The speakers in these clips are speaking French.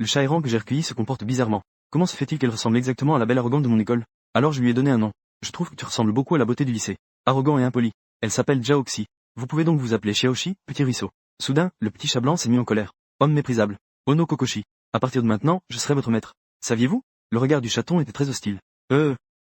Le chat errant que j'ai recueilli se comporte bizarrement. Comment se fait-il qu'elle ressemble exactement à la belle arrogante de mon école? Alors je lui ai donné un nom. Je trouve que tu ressembles beaucoup à la beauté du lycée. Arrogant et impoli. Elle s'appelle Jiaoxi. Vous pouvez donc vous appeler Xiaoshi, petit ruisseau. Soudain, le petit chat blanc s'est mis en colère. Homme méprisable. Ono Kokoshi. À partir de maintenant, je serai votre maître. Saviez-vous? Le regard du chaton était très hostile.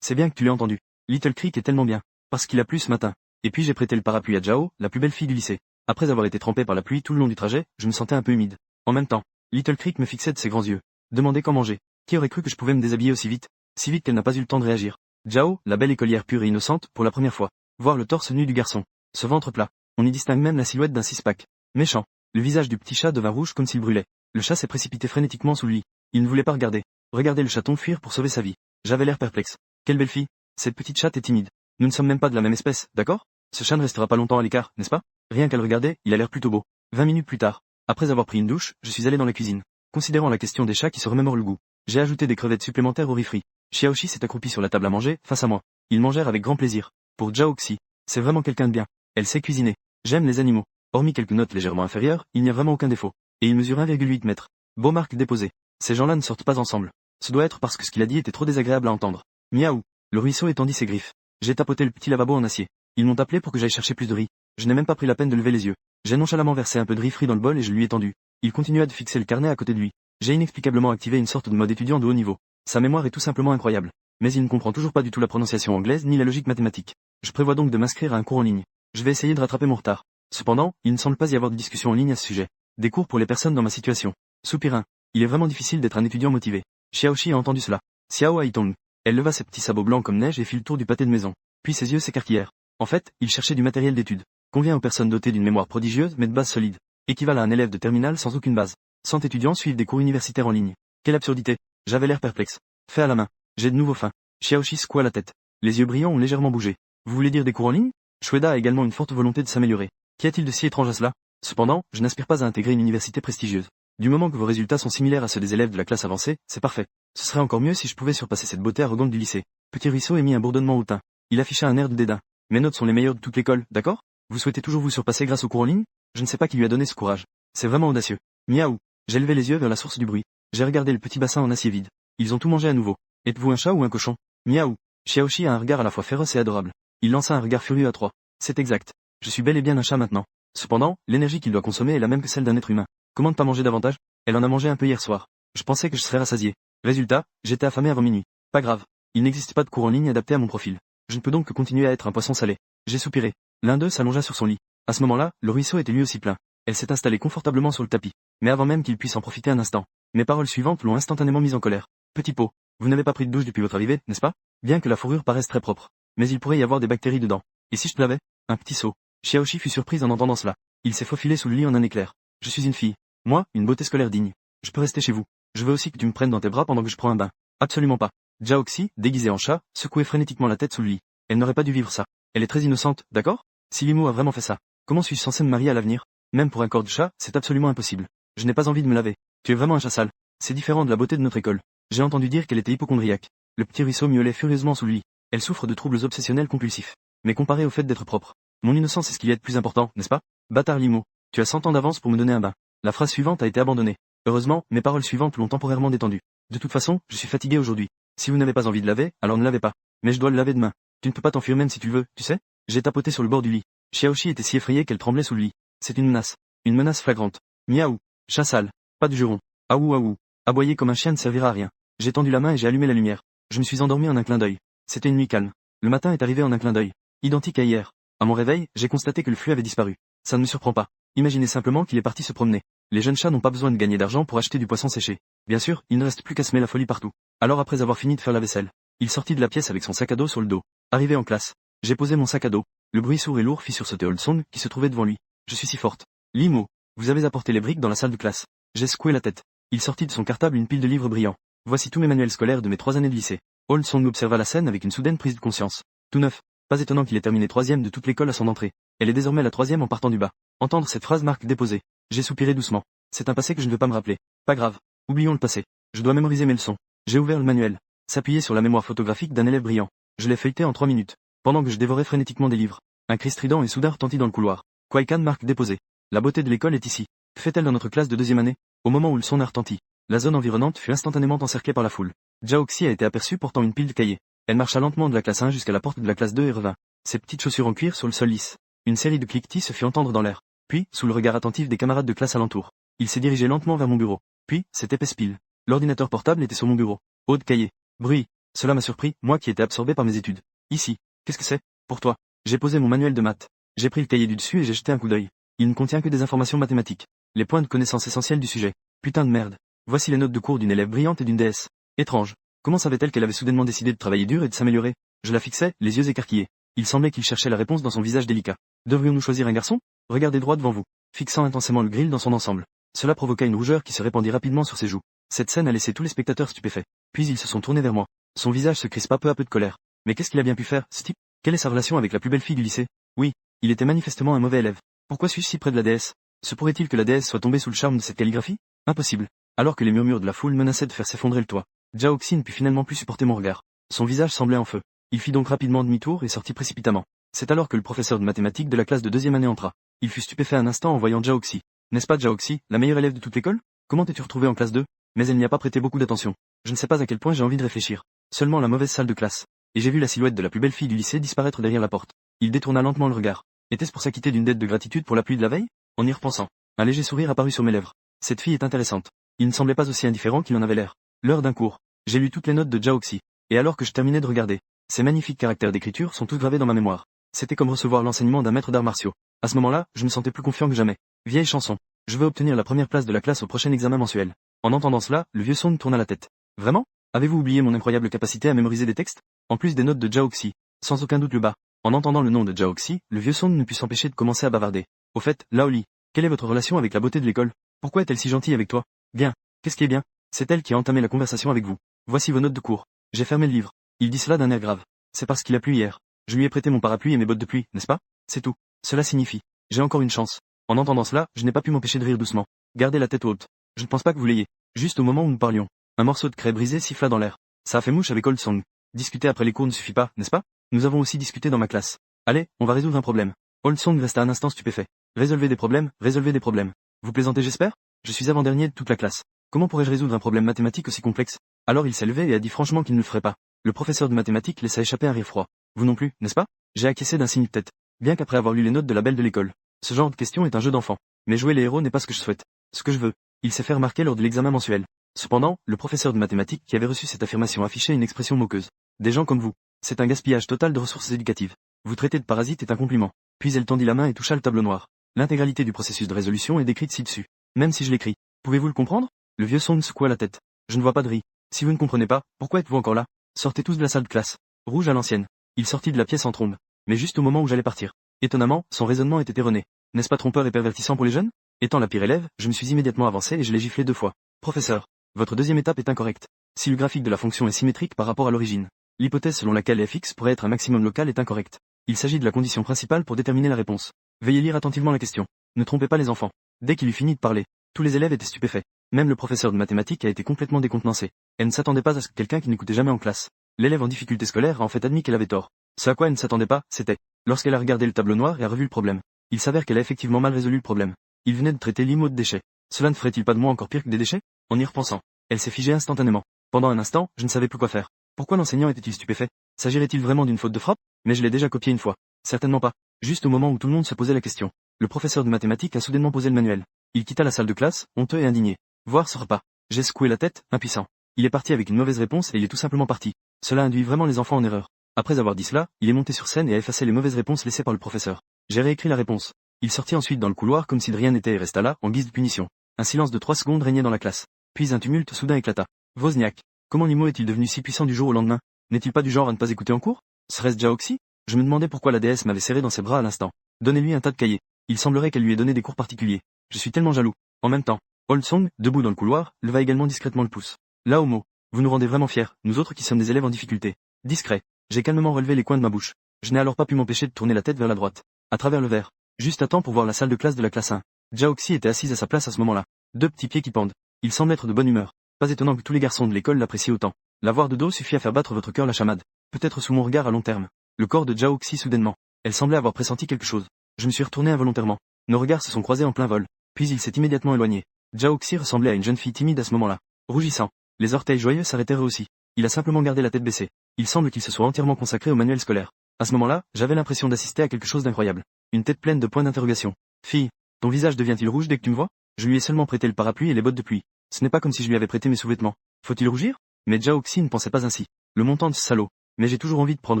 C'est bien que tu l'aies entendu. Little Creek est tellement bien. Parce qu'il a plu ce matin. Et puis j'ai prêté le parapluie à Jiao, la plus belle fille du lycée. Après avoir été trempé par la pluie tout le long du trajet, je me sentais un peu humide. En même temps, Little Creek me fixait de ses grands yeux. Demandait quand manger. Qui aurait cru que je pouvais me déshabiller aussi vite? Si vite qu'elle n'a pas eu le temps de réagir. Jiao, la belle écolière pure et innocente, pour la première fois. Voir le torse nu du garçon. Ce ventre plat. On y distingue même la silhouette d'un six-pack. Méchant. Le visage du petit chat devint rouge comme s'il brûlait. Le chat s'est précipité frénétiquement sous le lit. Il ne voulait pas regarder. Regarder le chaton fuir pour sauver sa vie. J'avais l'air perplexe. Quelle belle fille. Cette petite chatte est timide. Nous ne sommes même pas de la même espèce, d'accord? Ce chat ne restera pas longtemps à l'écart, n'est-ce pas? Rien qu'à le regarder, il a l'air plutôt beau. 20 minutes plus tard, après avoir pris une douche, je suis allé dans la cuisine. Considérant la question des chats qui se remémorent le goût, j'ai ajouté des crevettes supplémentaires au riz frit. Xiaoshi s'est accroupi sur la table à manger, face à moi. Ils mangèrent avec grand plaisir. Pour Jiaoxi, c'est vraiment quelqu'un de bien. Elle sait cuisiner. J'aime les animaux. Hormis quelques notes légèrement inférieures, il n'y a vraiment aucun défaut. Et il mesure 1,8 mètres. Beau marque déposé. Ces gens-là ne sortent pas ensemble. Ce doit être parce que ce qu'il a dit était trop désagréable à entendre. Miaou. Le ruisseau étendit ses griffes. J'ai tapoté le petit lavabo en acier. Ils m'ont appelé pour que j'aille chercher plus de riz. Je n'ai même pas pris la peine de lever les yeux. J'ai nonchalamment versé un peu de riz frit dans le bol et je lui ai tendu. Il continua de fixer le carnet à côté de lui. J'ai inexplicablement activé une sorte de mode étudiant de haut niveau. Sa mémoire est tout simplement incroyable. Mais il ne comprend toujours pas du tout la prononciation anglaise ni la logique mathématique. Je prévois donc de m'inscrire à un cours en ligne. Je vais essayer de rattraper mon retard. Cependant, il ne semble pas y avoir de discussion en ligne à ce sujet. Des cours pour les personnes dans ma situation. Soupirin. Il est vraiment difficile d'être un étudiant motivé. Xiaoshi a entendu cela. Xiao Haitong. Elle leva ses petits sabots blancs comme neige et fit le tour du pâté de maison. Puis ses yeux s'écarquillèrent. En fait, il cherchait du matériel d'étude. Convient aux personnes dotées d'une mémoire prodigieuse mais de base solide. Équivalent à un élève de terminale sans aucune base. 100 étudiants suivent des cours universitaires en ligne. Quelle absurdité. J'avais l'air perplexe. Fait à la main. J'ai de nouveau faim. Xiaoshi secoua la tête. Les yeux brillants ont légèrement bougé. Vous voulez dire des cours en ligne? Shueda a également une forte volonté de s'améliorer. Qu'y a-t-il de si étrange à cela? Cependant, je n'aspire pas à intégrer une université prestigieuse. Du moment que vos résultats sont similaires à ceux des élèves de la classe avancée, c'est parfait. Ce serait encore mieux si je pouvais surpasser cette beauté arrogante du lycée. Petit ruisseau émit un bourdonnement hautain. Il afficha un air de dédain. Mes notes sont les meilleures de toute l'école, d'accord? Vous souhaitez toujours vous surpasser grâce au cours en ligne? Je ne sais pas qui lui a donné ce courage. C'est vraiment audacieux. Miaou. J'ai levé les yeux vers la source du bruit. J'ai regardé le petit bassin en acier vide. Ils ont tout mangé à nouveau. Êtes-vous un chat ou un cochon? Miaou. Xiaoshi a un regard à la fois féroce et adorable. Il lança un regard furieux à trois. C'est exact. Je suis bel et bien un chat maintenant. Cependant, l'énergie qu'il doit consommer est la même que celle d'un être humain. Comment ne pas manger davantage? Elle en a mangé un peu hier soir. Je pensais que je serais rassasié. Résultat, j'étais affamé avant minuit. Pas grave. Il n'existe pas de cours en ligne adapté à mon profil. Je ne peux donc que continuer à être un poisson salé. J'ai soupiré. L'un d'eux s'allongea sur son lit. À ce moment-là, le ruisseau était lui aussi plein. Elle s'est installée confortablement sur le tapis. Mais avant même qu'il puisse en profiter un instant, mes paroles suivantes l'ont instantanément mise en colère. Petit pot. Vous n'avez pas pris de douche depuis votre arrivée, n'est-ce pas? Bien que la fourrure paraisse très propre. Mais il pourrait y avoir des bactéries dedans. Et si je te lavais? Un petit seau. Xiaoshi fut surprise en entendant cela. Il s'est faufilé sous le lit en un éclair. Je suis une fille. Moi, une beauté scolaire digne. Je peux rester chez vous. Je veux aussi que tu me prennes dans tes bras pendant que je prends un bain. Absolument pas. Jiaoxi, déguisée en chat, secouait frénétiquement la tête sous le lit. Elle n'aurait pas dû vivre ça. Elle est très innocente, d'accord? Si Limo a vraiment fait ça, comment suis-je censé me marier à l'avenir? Même pour un corps de chat, c'est absolument impossible. Je n'ai pas envie de me laver. Tu es vraiment un chat sale. C'est différent de la beauté de notre école. J'ai entendu dire qu'elle était hypocondriaque. Le petit ruisseau miaulait furieusement sous le lit. Elle souffre de troubles obsessionnels compulsifs. Mais comparé au fait d'être propre, mon innocence est ce qu'il y a de plus important, n'est-ce pas? Bâtard Limo, tu as 100 ans d'avance pour me donner un bain. La phrase suivante a été abandonnée. Heureusement, mes paroles suivantes l'ont temporairement détendu. De toute façon, je suis fatigué aujourd'hui. Si vous n'avez pas envie de laver, alors ne lavez pas. Mais je dois le laver demain. Tu ne peux pas t'enfuir même si tu le veux, tu sais? J'ai tapoté sur le bord du lit. Xiaoshi était si effrayée qu'elle tremblait sous le lit. C'est une menace. Une menace flagrante. Miaou. Chat sale. Pas du juron. Aou aou. Aboyer comme un chien ne servira à rien. J'ai tendu la main et j'ai allumé la lumière. Je me suis endormi en un clin d'œil. C'était une nuit calme. Le matin est arrivé en un clin d'œil. Identique à hier. À mon réveil, j'ai constaté que le flux avait disparu. Ça ne me surprend pas. Imaginez simplement qu'il est parti se promener. Les jeunes chats n'ont pas besoin de gagner d'argent pour acheter du poisson séché. Bien sûr, il ne reste plus qu'à semer la folie partout. Alors après avoir fini de faire la vaisselle, il sortit de la pièce avec son sac à dos sur le dos. Arrivé en classe, j'ai posé mon sac à dos. Le bruit sourd et lourd fit sursauter Olson, qui se trouvait devant lui. Je suis si forte. Limo, vous avez apporté les briques dans la salle de classe. J'ai secoué la tête. Il sortit de son cartable une pile de livres brillants. Voici tous mes manuels scolaires de mes 3 années de lycée. Olson observa la scène avec une soudaine prise de conscience. Tout neuf. Pas étonnant qu'il ait terminé 3e de toute l'école à son entrée. Elle est désormais la 3e en partant du bas. Entendre cette phrase marque déposée. J'ai soupiré doucement. C'est un passé que je ne veux pas me rappeler. Pas grave. Oublions le passé. Je dois mémoriser mes leçons. J'ai ouvert le manuel. S'appuyer sur la mémoire photographique d'un élève brillant. Je l'ai feuilleté en 3 minutes. Pendant que je dévorais frénétiquement des livres. Un cri strident et soudain retentit dans le couloir. Kwaikan marque déposée. La beauté de l'école est ici. Que fait-elle dans notre classe de 2e année? Au moment où le son a retenti, La zone environnante fut instantanément encerclée par la foule. Jiaoxi a été aperçue portant une pile de cahiers. Elle marcha lentement de la classe 1 jusqu'à la porte de la classe 2 et revint. Ses petites chaussures en cuir sur le sol lisse. Une série de cliquetis se fit entendre dans l'air. Puis, sous le regard attentif des camarades de classe alentour, il s'est dirigé lentement vers mon bureau. Puis, cette épaisse pile. L'ordinateur portable était sur mon bureau. Haut de cahier. Bruit. Cela m'a surpris, moi qui étais absorbé par mes études. Ici. Qu'est-ce que c'est? Pour toi. J'ai posé mon manuel de maths. J'ai pris le cahier du dessus et j'ai jeté un coup d'œil. Il ne contient que des informations mathématiques. Les points de connaissance essentiels du sujet. Putain de merde. Voici les notes de cours d'une élève brillante et d'une déesse. Étrange. Comment savait-elle qu'elle avait soudainement décidé de travailler dur et de s'améliorer? Je la fixais, les yeux écarquillés. Il semblait qu'il cherchait la réponse dans son visage délicat. Devrions-nous choisir un garçon? Regardez droit devant vous, fixant intensément le grill dans son ensemble. Cela provoqua une rougeur qui se répandit rapidement sur ses joues. Cette scène a laissé tous les spectateurs stupéfaits. Puis ils se sont tournés vers moi. Son visage se crispa peu à peu de colère. Mais qu'est-ce qu'il a bien pu faire, ce type? Quelle est sa relation avec la plus belle fille du lycée? Oui, il était manifestement un mauvais élève. Pourquoi suis-je si près de la déesse? Se pourrait-il que la déesse soit tombée sous le charme de cette calligraphie? Impossible. Alors que les murmures de la foule menaçaient de faire s'effondrer le toit, Jiaoxi ne put finalement plus supporter mon regard. Son visage semblait en feu. Il fit donc rapidement demi-tour et sortit précipitamment. C'est alors que le professeur de mathématiques de la classe de deuxième année entra. Il fut stupéfait un instant en voyant Jiaoxi. N'est-ce pas Jiaoxi, la meilleure élève de toute l'école? Comment t'es-tu retrouvée en classe 2? Mais elle n'y a pas prêté beaucoup d'attention. Je ne sais pas à quel point j'ai envie de réfléchir. Seulement la mauvaise salle de classe. Et j'ai vu la silhouette de la plus belle fille du lycée disparaître derrière la porte. Il détourna lentement le regard. Était-ce pour s'acquitter d'une dette de gratitude pour la pluie de la veille? En y repensant, un léger sourire apparut sur mes lèvres. Cette fille est intéressante. Il ne semblait pas aussi indifférent qu'il en avait l'air. L'heure d'un cours. J'ai lu toutes les notes de Jiaoxi. Et alors que je terminais de regarder, ces magnifiques caractères d'écriture sont tous gravés dans ma mémoire. C'était comme recevoir l'enseignement d'un maître d'arts martiaux. À ce moment-là, je me sentais plus confiant que jamais. Vieille chanson. Je veux obtenir la première place de la classe au prochain examen mensuel. En entendant cela, le vieux Song tourna la tête. Vraiment? Avez-vous oublié mon incroyable capacité à mémoriser des textes? En plus des notes de Jiaoxi. Sans aucun doute le bas. En entendant le nom de Jiaoxi, le vieux Song ne put s'empêcher de commencer à bavarder. Au fait, Laoli, quelle est votre relation avec la beauté de l'école? Pourquoi est-elle si gentille avec toi? Bien. Qu'est-ce qui est bien? C'est elle qui a entamé la conversation avec vous. Voici vos notes de cours. J'ai fermé le livre. Il dit cela d'un air grave. C'est parce qu'il a plu hier. Je lui ai prêté mon parapluie et mes bottes de pluie, n'est-ce pas? C'est tout. Cela signifie. J'ai encore une chance. En entendant cela, je n'ai pas pu m'empêcher de rire doucement. Gardez la tête haute. Je ne pense pas que vous l'ayez. Juste au moment où nous parlions, un morceau de craie brisé siffla dans l'air. Ça a fait mouche avec Old Song. Discuter après les cours ne suffit pas, n'est-ce pas? Nous avons aussi discuté dans ma classe. Allez, on va résoudre un problème. Old Song resta un instant stupéfait. Résolvez des problèmes, résolvez des problèmes. Vous plaisantez j'espère? Je suis avant-dernier de toute la classe. Comment pourrais-je résoudre un problème mathématique aussi complexe? Alors il s'est levé et a dit franchement qu'il ne le ferait pas. Le professeur de mathématiques laissa échapper un rire froid. Vous non plus, n'est-ce pas? J'ai acquiescé d'un signe de tête. Bien qu'après avoir lu les notes de la belle de l'école. Ce genre de question est un jeu d'enfant. Mais jouer les héros n'est pas ce que je souhaite. Ce que je veux. Il s'est fait remarquer lors de l'examen mensuel. Cependant, le professeur de mathématiques qui avait reçu cette affirmation affichait une expression moqueuse. Des gens comme vous. C'est un gaspillage total de ressources éducatives. Vous traiter de parasite est un compliment. Puis elle tendit la main et toucha le tableau noir. L'intégralité du processus de résolution est décrite ci-dessus. Même si je l'écris. Pouvez-vous le comprendre? Le vieux Song secoua la tête. Je ne vois pas de riz. Si vous ne comprenez pas, pourquoi êtes-vous encore là? Sortez tous de la salle de classe. Rouge à l'ancienne. Il sortit de la pièce en trombe. Mais juste au moment où j'allais partir. Étonnamment, son raisonnement était erroné. N'est-ce pas trompeur et pervertissant pour les jeunes? Étant la pire élève, je me suis immédiatement avancé et je l'ai giflé 2 fois. Professeur, votre deuxième étape est incorrecte. Si le graphique de la fonction est symétrique par rapport à l'origine, l'hypothèse selon laquelle fx pourrait être un maximum local est incorrecte. Il s'agit de la condition principale pour déterminer la réponse. Veuillez lire attentivement la question. Ne trompez pas les enfants. Dès qu'il eut fini de parler, tous les élèves étaient stupéfaits. Même le professeur de mathématiques a été complètement décontenancé. Elle ne s'attendait pas à ce que quelqu'un qui n'écoutait jamais en classe. L'élève en difficulté scolaire a en fait admis qu'elle avait tort. Ce à quoi elle ne s'attendait pas, c'était, lorsqu'elle a regardé le tableau noir et a revu le problème. Il s'avère qu'elle a effectivement mal résolu le problème. Il venait de traiter l'IMO de déchets. Cela ne ferait-il pas de moi encore pire que des déchets? En y repensant, elle s'est figée instantanément. Pendant un instant, je ne savais plus quoi faire. Pourquoi l'enseignant était-il stupéfait? S'agirait-il vraiment d'une faute de frappe? Mais je l'ai déjà copié une fois. Certainement pas. Juste au moment où tout le monde se posait la question. Le professeur de mathématiques a soudainement posé le manuel. Il quitta la salle de classe, honteux et indigné. Voir ce repas. J'ai secoué la tête, impuissant. Il est parti avec une mauvaise réponse et il est tout simplement parti. Cela induit vraiment les enfants en erreur. Après avoir dit cela, il est monté sur scène et a effacé les mauvaises réponses laissées par le professeur. J'ai réécrit la réponse. Il sortit ensuite dans le couloir comme si de rien n'était et resta là, en guise de punition. Un silence de 3 secondes régnait dans la classe. Puis un tumulte soudain éclata. Wozniak. Comment l'IMO est-il devenu si puissant du jour au lendemain? N'est-il pas du genre à ne pas écouter en cours? Serait-ce Jiaoxi? Je me demandais pourquoi la déesse m'avait serré dans ses bras à l'instant. Donnez-lui un tas de cahiers. Il semblerait qu'elle lui ait donné des cours particuliers. Je suis tellement jaloux. En même temps, Old Song, debout dans le couloir, leva également discrètement le pouce. Là Homo, vous nous rendez vraiment fiers, nous autres qui sommes des élèves en difficulté. Discret. J'ai calmement relevé les coins de ma bouche. Je n'ai alors pas pu m'empêcher de tourner la tête vers la droite. À travers le verre. Juste à temps pour voir la salle de classe de la classe 1. Jiaoxi était assise à sa place à ce moment-là. 2 petits pieds qui pendent. Il semble être de bonne humeur. Pas étonnant que tous les garçons de l'école l'apprécient autant. La voir de dos suffit à faire battre votre cœur la chamade. Peut-être sous mon regard à long terme. Le corps de Jiaoxi soudainement. Elle semblait avoir pressenti quelque chose. Je me suis retourné involontairement. Nos regards se sont croisés en plein vol. Puis il s'est immédiatement éloigné. Jiaoxi ressemblait à une jeune fille timide à ce moment-là. rougissant. Les orteils joyeux s'arrêtèrent aussi. Il a simplement gardé la tête baissée. Il semble qu'il se soit entièrement consacré au manuel scolaire. À ce moment-là, j'avais l'impression d'assister à quelque chose d'incroyable. Une tête pleine de points d'interrogation. Fille, ton visage devient-il rouge dès que tu me vois? Je lui ai seulement prêté le parapluie et les bottes de pluie. Ce n'est pas comme si je lui avais prêté mes sous-vêtements. Faut-il rougir? Mais Jiaoxi ne pensait pas ainsi. Le montant de ce salaud. Mais j'ai toujours envie de prendre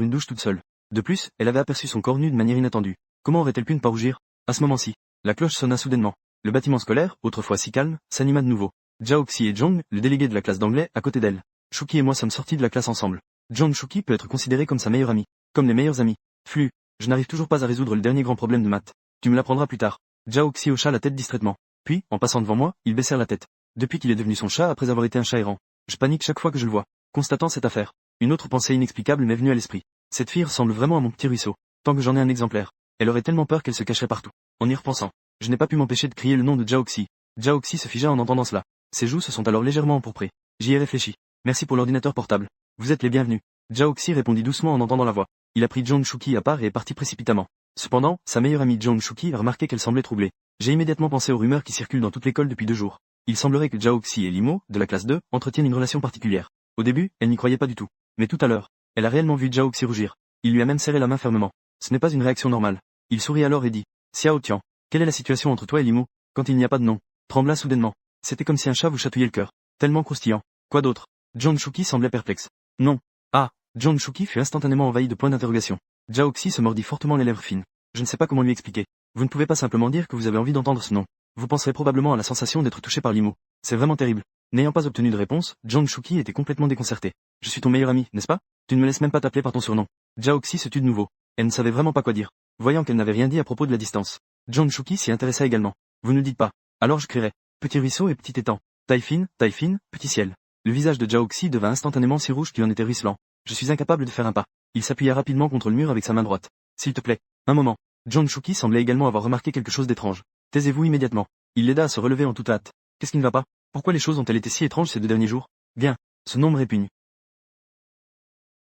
une douche toute seule. De plus, elle avait aperçu son corps nu de manière inattendue. Comment aurait-elle pu ne pas rougir? À ce moment-ci, la cloche sonna soudainement. Le bâtiment scolaire, autrefois si calme, s'anima de nouveau. Jiaoxi et Zhong, le délégué de la classe d'anglais, à côté d'elle. Shuki et moi sommes sortis de la classe ensemble. Zhong Shuki peut être considéré comme sa meilleure amie. Comme les meilleurs amis. Flux. Je n'arrive toujours pas à résoudre le dernier grand problème de maths. Tu me l'apprendras plus tard. Jiaoxi hocha la tête distraitement. Puis, en passant devant moi, ils baissèrent la tête. Depuis qu'il est devenu son chat après avoir été un chat errant. Je panique chaque fois que je le vois. Constatant cette affaire. Une autre pensée inexplicable m'est venue à l'esprit. Cette fille ressemble vraiment à mon petit ruisseau. Tant que j'en ai un exemplaire. Elle aurait tellement peur qu'elle se cacherait partout. En y repensant, je n'ai pas pu m'empêcher de crier le nom de Jiaoxi. Jiaoxi se figea en entendant cela. Ses joues se sont alors légèrement empourprées. J'y ai réfléchi. Merci pour l'ordinateur portable. Vous êtes les bienvenus. Jiaoxi répondit doucement en entendant la voix. Il a pris Zhong Shuki à part et est parti précipitamment. Cependant, sa meilleure amie Zhong Shuki a remarqué qu'elle semblait troublée. J'ai immédiatement pensé aux rumeurs qui circulent dans toute l'école depuis 2 jours. Il semblerait que Jiaoxi et Limo, de la classe 2, entretiennent une relation particulière. Au début, elle n'y croyait pas du tout. Mais tout à l'heure, elle a réellement vu Jiaoxi rougir. Il lui a même serré la main fermement. Ce n'est pas une réaction normale. Il sourit alors et dit, Xiao Tian, quelle est la situation entre toi et Limo, quand il n'y a pas de nom? Trembla soudainement. C'était comme si un chat vous chatouillait le cœur. Tellement croustillant. Quoi d'autre? Zhong Shuki semblait perplexe. Non. Ah, Zhong Shuki fut instantanément envahi de points d'interrogation. Jiaoxi se mordit fortement les lèvres fines. Je ne sais pas comment lui expliquer. Vous ne pouvez pas simplement dire que vous avez envie d'entendre ce nom. Vous penserez probablement à la sensation d'être touché par Limo. C'est vraiment terrible. N'ayant pas obtenu de réponse, Zhong Shuki était complètement déconcerté. Je suis ton meilleur ami, n'est-ce pas? Tu ne me laisses même pas t'appeler par ton surnom. Jiaoxi se tut de nouveau. Elle ne savait vraiment pas quoi dire. Voyant qu'elle n'avait rien dit à propos de la distance. Zhong Shuki s'y intéressa également. Vous ne dites pas. Alors je crierai. Petit ruisseau et petit étang. Taille fine, petit ciel. Le visage de Jiaoxi devint instantanément si rouge qu'il en était ruisselant. Je suis incapable de faire un pas. Il s'appuya rapidement contre le mur avec sa main droite. S'il te plaît. Un moment. Zhong Shuki semblait également avoir remarqué quelque chose d'étrange. Taisez-vous immédiatement. Il l'aida à se relever en toute hâte. Qu'est-ce qui ne va pas? Pourquoi les choses ont-elles été si étranges ces 2 derniers jours? Bien. Ce nom me répugne.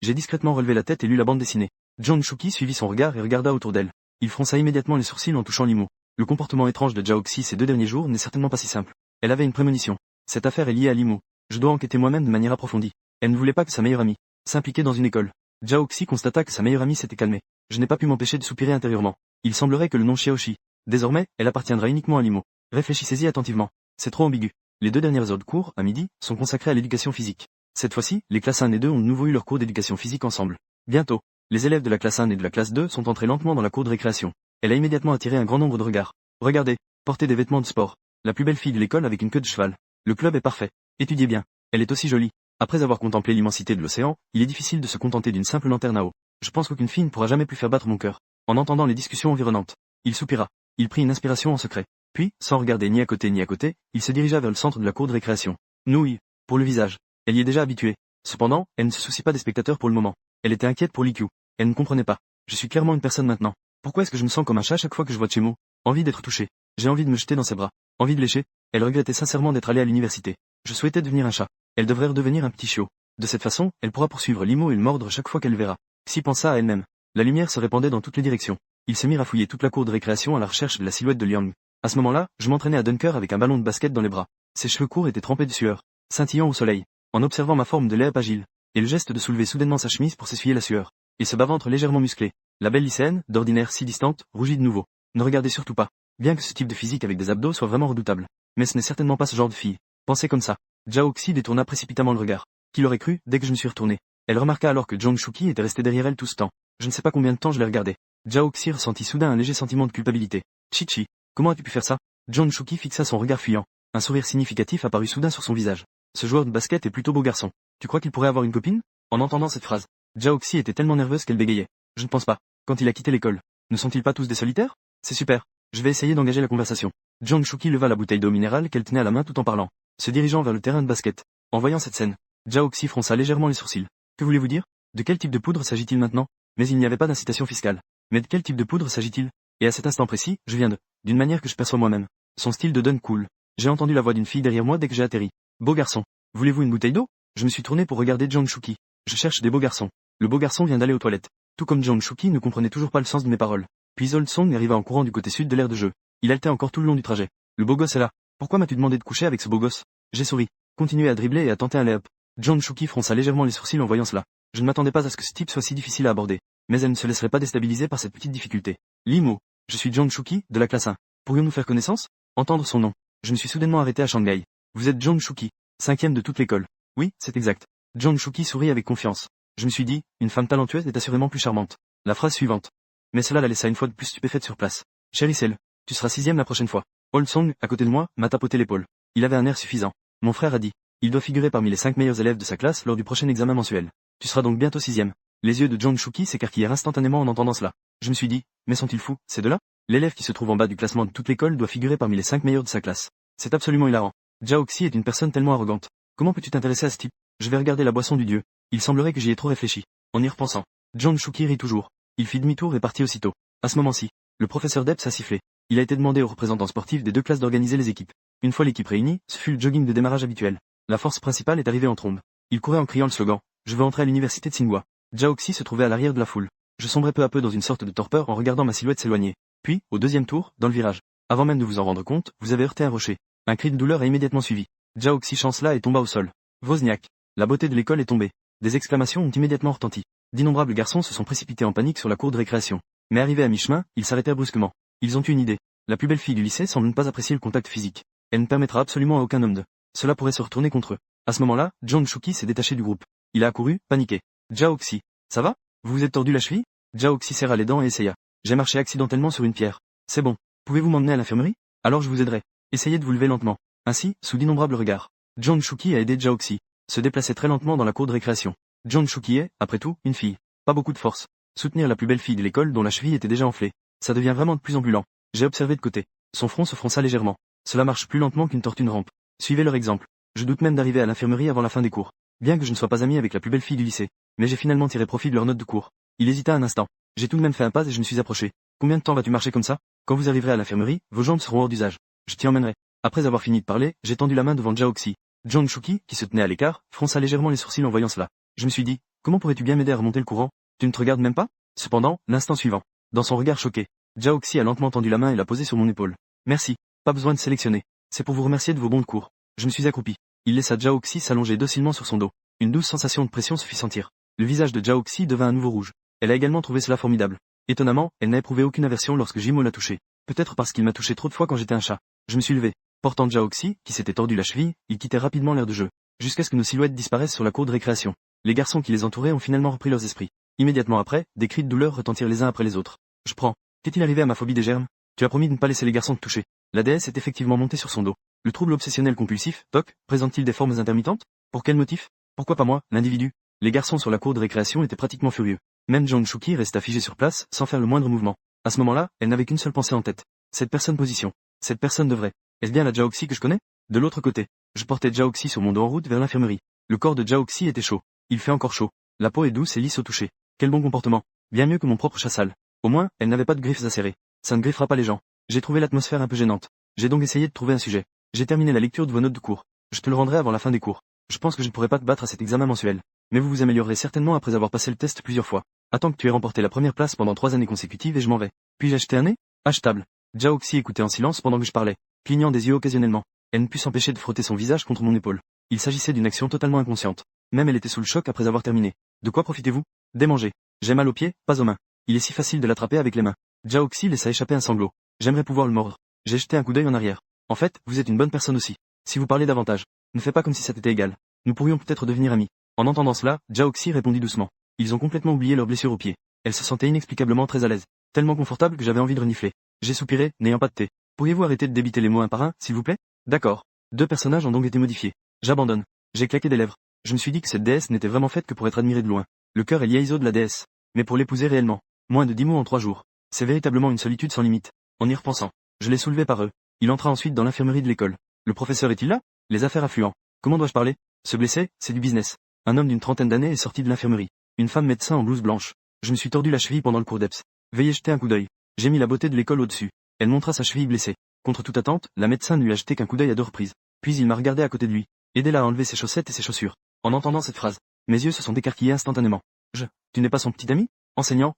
J'ai discrètement relevé la tête et lu la bande dessinée. Zhong Shuki suivit son regard et regarda autour d'elle. Il fronça immédiatement les sourcils en touchant Limo. Le comportement étrange de Jiaoxi ces 2 derniers jours n'est certainement pas si simple. Elle avait une prémonition. Cette affaire est liée à Limo. Je dois enquêter moi-même de manière approfondie. Elle ne voulait pas que sa meilleure amie s'impliquait dans une école. Jiaoxi constata que sa meilleure amie s'était calmée. Je n'ai pas pu m'empêcher de soupirer intérieurement. Il semblerait que le nom Xiaoxi, désormais, elle appartiendra uniquement à Limo. Réfléchissez-y attentivement. C'est trop ambigu. Les 2 dernières heures de cours, à midi, sont consacrées à l'éducation physique. Cette fois-ci, les classes 1 et 2 ont de nouveau eu leur cours d'éducation physique ensemble. Bientôt, les élèves de la classe 1 et de la classe 2 sont entrés lentement dans la cour de récréation. Elle a immédiatement attiré un grand nombre de regards. Regardez, portez des vêtements de sport. La plus belle fille de l'école avec une queue de cheval. Le club est parfait. Étudiez bien. Elle est aussi jolie. Après avoir contemplé l'immensité de l'océan, il est difficile de se contenter d'une simple lanterne à eau. Je pense qu'aucune fille ne pourra jamais plus faire battre mon cœur. En entendant les discussions environnantes, il soupira. Il prit une inspiration en secret. Puis, sans regarder ni à côté ni à côté, il se dirigea vers le centre de la cour de récréation. Nouille. Pour le visage. Elle y est déjà habituée. Cependant, elle ne se soucie pas des spectateurs pour le moment. Elle était inquiète pour l'IQ. Elle ne comprenait pas. Je suis clairement une personne maintenant. Pourquoi est-ce que je me sens comme un chat chaque fois que je vois Chemo? Envie d'être touché. J'ai envie de me jeter dans ses bras. Envie de lécher. Elle regrettait sincèrement d'être allée à l'université. Je souhaitais devenir un chat. Elle devrait redevenir un petit chiot. De cette façon, elle pourra poursuivre Limo et le mordre chaque fois qu'elle le verra. Psy pensa à elle-même. La lumière se répandait dans toutes les directions. Ils se mirent à fouiller toute la cour de récréation à la recherche de la silhouette de Liang. À ce moment-là, je m'entraînais à Dunker avec un ballon de basket dans les bras. Ses cheveux courts étaient trempés de sueur, scintillant au soleil. En observant ma forme de lait agile, et le geste de soulever soudainement sa chemise pour s'essuyer la sueur, et ce bas-ventre légèrement musclé, la belle lycéenne, d'ordinaire si distante, rougit de nouveau. Ne regardez surtout pas. Bien que ce type de physique avec des abdos soit vraiment redoutable. Mais ce n'est certainement pas ce genre de fille. Pensez comme ça. Jiaoxi détourna précipitamment le regard. Qui l'aurait cru, dès que je me suis retourné. Elle remarqua alors que Zhong Shuki était resté derrière elle tout ce temps. Je ne sais pas combien de temps je l'ai regardé. Jiaoxi ressentit soudain un léger sentiment de culpabilité. Chichi, comment as-tu pu faire ça? Zhong Shuki fixa son regard fuyant. Un sourire significatif apparut soudain sur son visage. Ce joueur de basket est plutôt beau garçon. Tu crois qu'il pourrait avoir une copine? En entendant cette phrase, Jiaoxi était tellement nerveuse qu'elle bégayait. Je ne pense pas. Quand il a quitté l'école, ne sont-ils pas tous des solitaires? C'est super. Je vais essayer d'engager la conversation. Zhong Shuki leva la bouteille d'eau minérale qu'elle tenait à la main tout en parlant, se dirigeant vers le terrain de basket. En voyant cette scène, Jiaoxi fronça légèrement les sourcils. Que voulez-vous dire? De quel type de poudre s'agit-il maintenant? Mais il n'y avait pas d'incitation fiscale. Mais de quel type de poudre s'agit-il? Et à cet instant précis, je viens d'une manière que je perçois moi-même. Son style de dun cool. J'ai entendu la voix d'une fille derrière moi dès que j'ai atterri. Beau garçon. Voulez-vous une bouteille d'eau? Je me suis tourné pour regarder Zhong Shuki. Je cherche des beaux garçons. Le beau garçon vient d'aller aux toilettes. Tout comme Zhong Shuki ne comprenait toujours pas le sens de mes paroles. Puis Old Song arriva en courant du côté sud de l'aire de jeu. Il haletait encore tout le long du trajet. Le beau gosse est là. Pourquoi m'as-tu demandé de coucher avec ce beau gosse? J'ai souri. continuait à dribbler et à tenter un lay-up. John Shuki fronça légèrement les sourcils en voyant cela. Je ne m'attendais pas à ce que ce type soit si difficile à aborder. Mais elle ne se laisserait pas déstabiliser par cette petite difficulté. Limo. Je suis John Shuki, de la classe 1. Pourrions-nous faire connaissance? Entendre son nom. Je me suis soudainement arrêté à Shanghai. Vous êtes John Shuki, 5e de toute l'école. Oui, c'est exact. John Shuki sourit avec confiance. Je me suis dit, une femme talentueuse est assurément plus charmante. La phrase suivante. Mais cela la laissa une fois de plus stupéfaite sur place. Chérissel, tu seras 6e la prochaine fois. Old Song, à côté de moi, m'a tapoté l'épaule. Il avait un air suffisant. Mon frère a dit. Il doit figurer parmi les 5 meilleurs élèves de sa classe lors du prochain examen mensuel. Tu seras donc bientôt 6e. Les yeux de John Shuki s'écarquillèrent instantanément en entendant cela. Je me suis dit, mais sont-ils fous, ces deux-là? L'élève qui se trouve en bas du classement de toute l'école doit figurer parmi les 5 meilleurs de sa classe. C'est absolument hilarant. Jiaoxi est une personne tellement arrogante. Comment peux-tu t'intéresser à ce type? Je vais regarder la boisson du dieu. Il semblerait que j'y ai trop réfléchi. En y repensant, John Shuki rit toujours. Il fit demi-tour et partit aussitôt. À ce moment-ci, le professeur Debs a sifflé. Il a été demandé aux représentants sportifs des deux classes d'organiser les équipes. Une fois l'équipe réunie, ce fut le jogging de démarrage habituel. La force principale est arrivée en trombe. Il courait en criant le slogan. Je veux entrer à l'université de Tsinghua. Jiaoxi se trouvait à l'arrière de la foule. Je sombrais peu à peu dans une sorte de torpeur en regardant ma silhouette s'éloigner. Puis, au deuxième tour, dans le virage. Avant même de vous en rendre compte, vous avez heurté un rocher. Un cri de douleur a immédiatement suivi. Jiaoxi chancela et tomba au sol. Wozniak. La beauté de l'école est tombée. Des exclamations ont immédiatement retenti. D'innombrables garçons se sont précipités en panique sur la cour de récréation. Mais arrivés à mi-chemin, ils s'arrêtèrent brusquement. Ils ont eu une idée. La plus belle fille du lycée semble ne pas apprécier le contact physique. Elle ne permettra absolument à aucun homme de. Cela pourrait se retourner contre eux. À ce moment-là, John Shuki s'est détaché du groupe. Il a accouru, paniqué. Jiaoxi. Ça va? Vous vous êtes tordu la cheville? Jiaoxi serra les dents et essaya. J'ai marché accidentellement sur une pierre. C'est bon. Pouvez-vous m'emmener à l'infirmerie? Alors je vous aiderai. Essayez de vous lever lentement. Ainsi, sous d'innombrables regards. John Shuki a aidé Jiaoxi. Se déplaçait très lentement dans la cour de récréation. John Shuki est, après tout, une fille. Pas beaucoup de force. Soutenir la plus belle fille de l'école dont la cheville était déjà enflée. Ça devient vraiment de plus en plus lent. J'ai observé de côté. Son front se fronça légèrement. Cela marche plus lentement qu'une tortue ne rampe. Suivez leur exemple. Je doute même d'arriver à l'infirmerie avant la fin des cours. Bien que je ne sois pas ami avec la plus belle fille du lycée. Mais j'ai finalement tiré profit de leur note de cours. Il hésita un instant. J'ai tout de même fait un pas et je me suis approché. Combien de temps vas-tu marcher comme ça? Quand vous arriverez à l'infirmerie, vos jambes seront hors d'usage. Je t'y emmènerai. Après avoir fini de parler, j'ai tendu la main devant Jiaoxi. John Shuki, qui se tenait à l'écart, fronça légèrement les sourcils en voyant cela. Je me suis dit, comment pourrais-tu bien m'aider à remonter le courant? Tu ne te regardes même pas? Cependant, l'instant suivant, dans son regard choqué, Jiaoxi a lentement tendu la main et l'a posée sur mon épaule. Merci. Pas besoin de sélectionner. C'est pour vous remercier de vos bons de cours. Je me suis accroupi. Il laissa Jiaoxi s'allonger docilement sur son dos. Une douce sensation de pression se fit sentir. Le visage de Jiaoxi devint à nouveau rouge. Elle a également trouvé cela formidable. Étonnamment, elle n'a éprouvé aucune aversion lorsque Jimo l'a touché. Peut-être parce qu'il m'a touché trop de fois quand j'étais un chat. Je me suis levé. Portant Jiaoxi, qui s'était tordu la cheville, il quittait rapidement l'aire de jeu. Jusqu'à ce que nos silhouettes disparaissent sur la cour de récréation. Les garçons qui les entouraient ont finalement repris leurs esprits. Immédiatement après, des cris de douleur retentirent les uns après les autres. Je prends. Qu'est-il arrivé à ma phobie des germes? Tu as promis de ne pas laisser les garçons te toucher. La déesse est effectivement montée sur son dos. Le trouble obsessionnel compulsif, TOC, présente-t-il des formes intermittentes? Pour quel motif? Pourquoi pas moi, l'individu? Les garçons sur la cour de récréation étaient pratiquement furieux. Même John Shuki resta figé sur place, sans faire le moindre mouvement. À ce moment-là, elle n'avait qu'une seule pensée en tête. Cette personne position. Cette personne devrait. Est-ce bien la Jiaoxi que je connais? De l'autre côté, je portais Jiaoxi sur mon dos en route vers l'infirmerie. Le corps de Jiaoxi était chaud. Il fait encore chaud. La peau est douce et lisse au toucher. Quel bon comportement. Bien mieux que mon propre chat sale. Au moins, elle n'avait pas de griffes acérées. Ça ne griffera pas les gens. J'ai trouvé l'atmosphère un peu gênante. J'ai donc essayé de trouver un sujet. J'ai terminé la lecture de vos notes de cours. Je te le rendrai avant la fin des cours. Je pense que je ne pourrai pas te battre à cet examen mensuel. Mais vous vous améliorerez certainement après avoir passé le test plusieurs fois. Attends que tu aies remporté la première place pendant 3 années consécutives et je m'en vais. Puis-je acheter un nez? Achetable. Jiaoxi écoutait en silence pendant que je parlais, clignant des yeux occasionnellement. Elle ne put s'empêcher de frotter son visage contre mon épaule. Il s'agissait d'une action totalement inconsciente. Même elle était sous le choc après avoir terminé. De quoi profitez-vous? Démanger. J'ai mal aux pieds, pas aux mains. Il est si facile de l'attraper avec les mains. Jiaoxi laissa échapper un sanglot. J'aimerais pouvoir le mordre. J'ai jeté un coup d'œil en arrière. En fait, vous êtes une bonne personne aussi. Si vous parlez davantage, ne fais pas comme si ça t'était égal. Nous pourrions peut-être devenir amis. En entendant cela, Jiaoxi répondit doucement. Ils ont complètement oublié leur blessure au pied. Elle se sentait inexplicablement très à l'aise. Tellement confortable que j'avais envie de renifler. J'ai soupiré, n'ayant pas de thé. Pourriez-vous arrêter de débiter les mots un par un, s'il vous plaît? D'accord. 2 personnages ont donc été modifiés. J'abandonne. J'ai claqué des lèvres. Je me suis dit que cette déesse n'était vraiment faite que pour être admirée de loin. Le cœur est liaison de la déesse. Mais pour l'épouser réellement. Moins de 10 mots en 3 jours. C'est véritablement une solitude sans limite. En y repensant, je l'ai soulevé par eux. Il entra ensuite dans l'infirmerie de l'école. Le professeur est-il là? Les affaires affluent. Comment dois-je parler? Se blesser, c'est du business. Un homme d'une trentaine d'années est sorti de l'infirmerie. Une femme médecin en blouse blanche. Je me suis tordu la cheville pendant le cours d'EPS. Veuillez jeter un coup d'œil. J'ai mis la beauté de l'école au-dessus. Elle montra sa cheville blessée. Contre toute attente, la médecin ne lui a jeté qu'un coup d'œil à 2 reprises. Puis il m'a regardé à côté de lui. Aidez-la à enlever ses chaussettes et ses chaussures. En entendant cette phrase, mes yeux se sont écarquillés instantanément. Tu n'es pas son petit ami? Enseignant,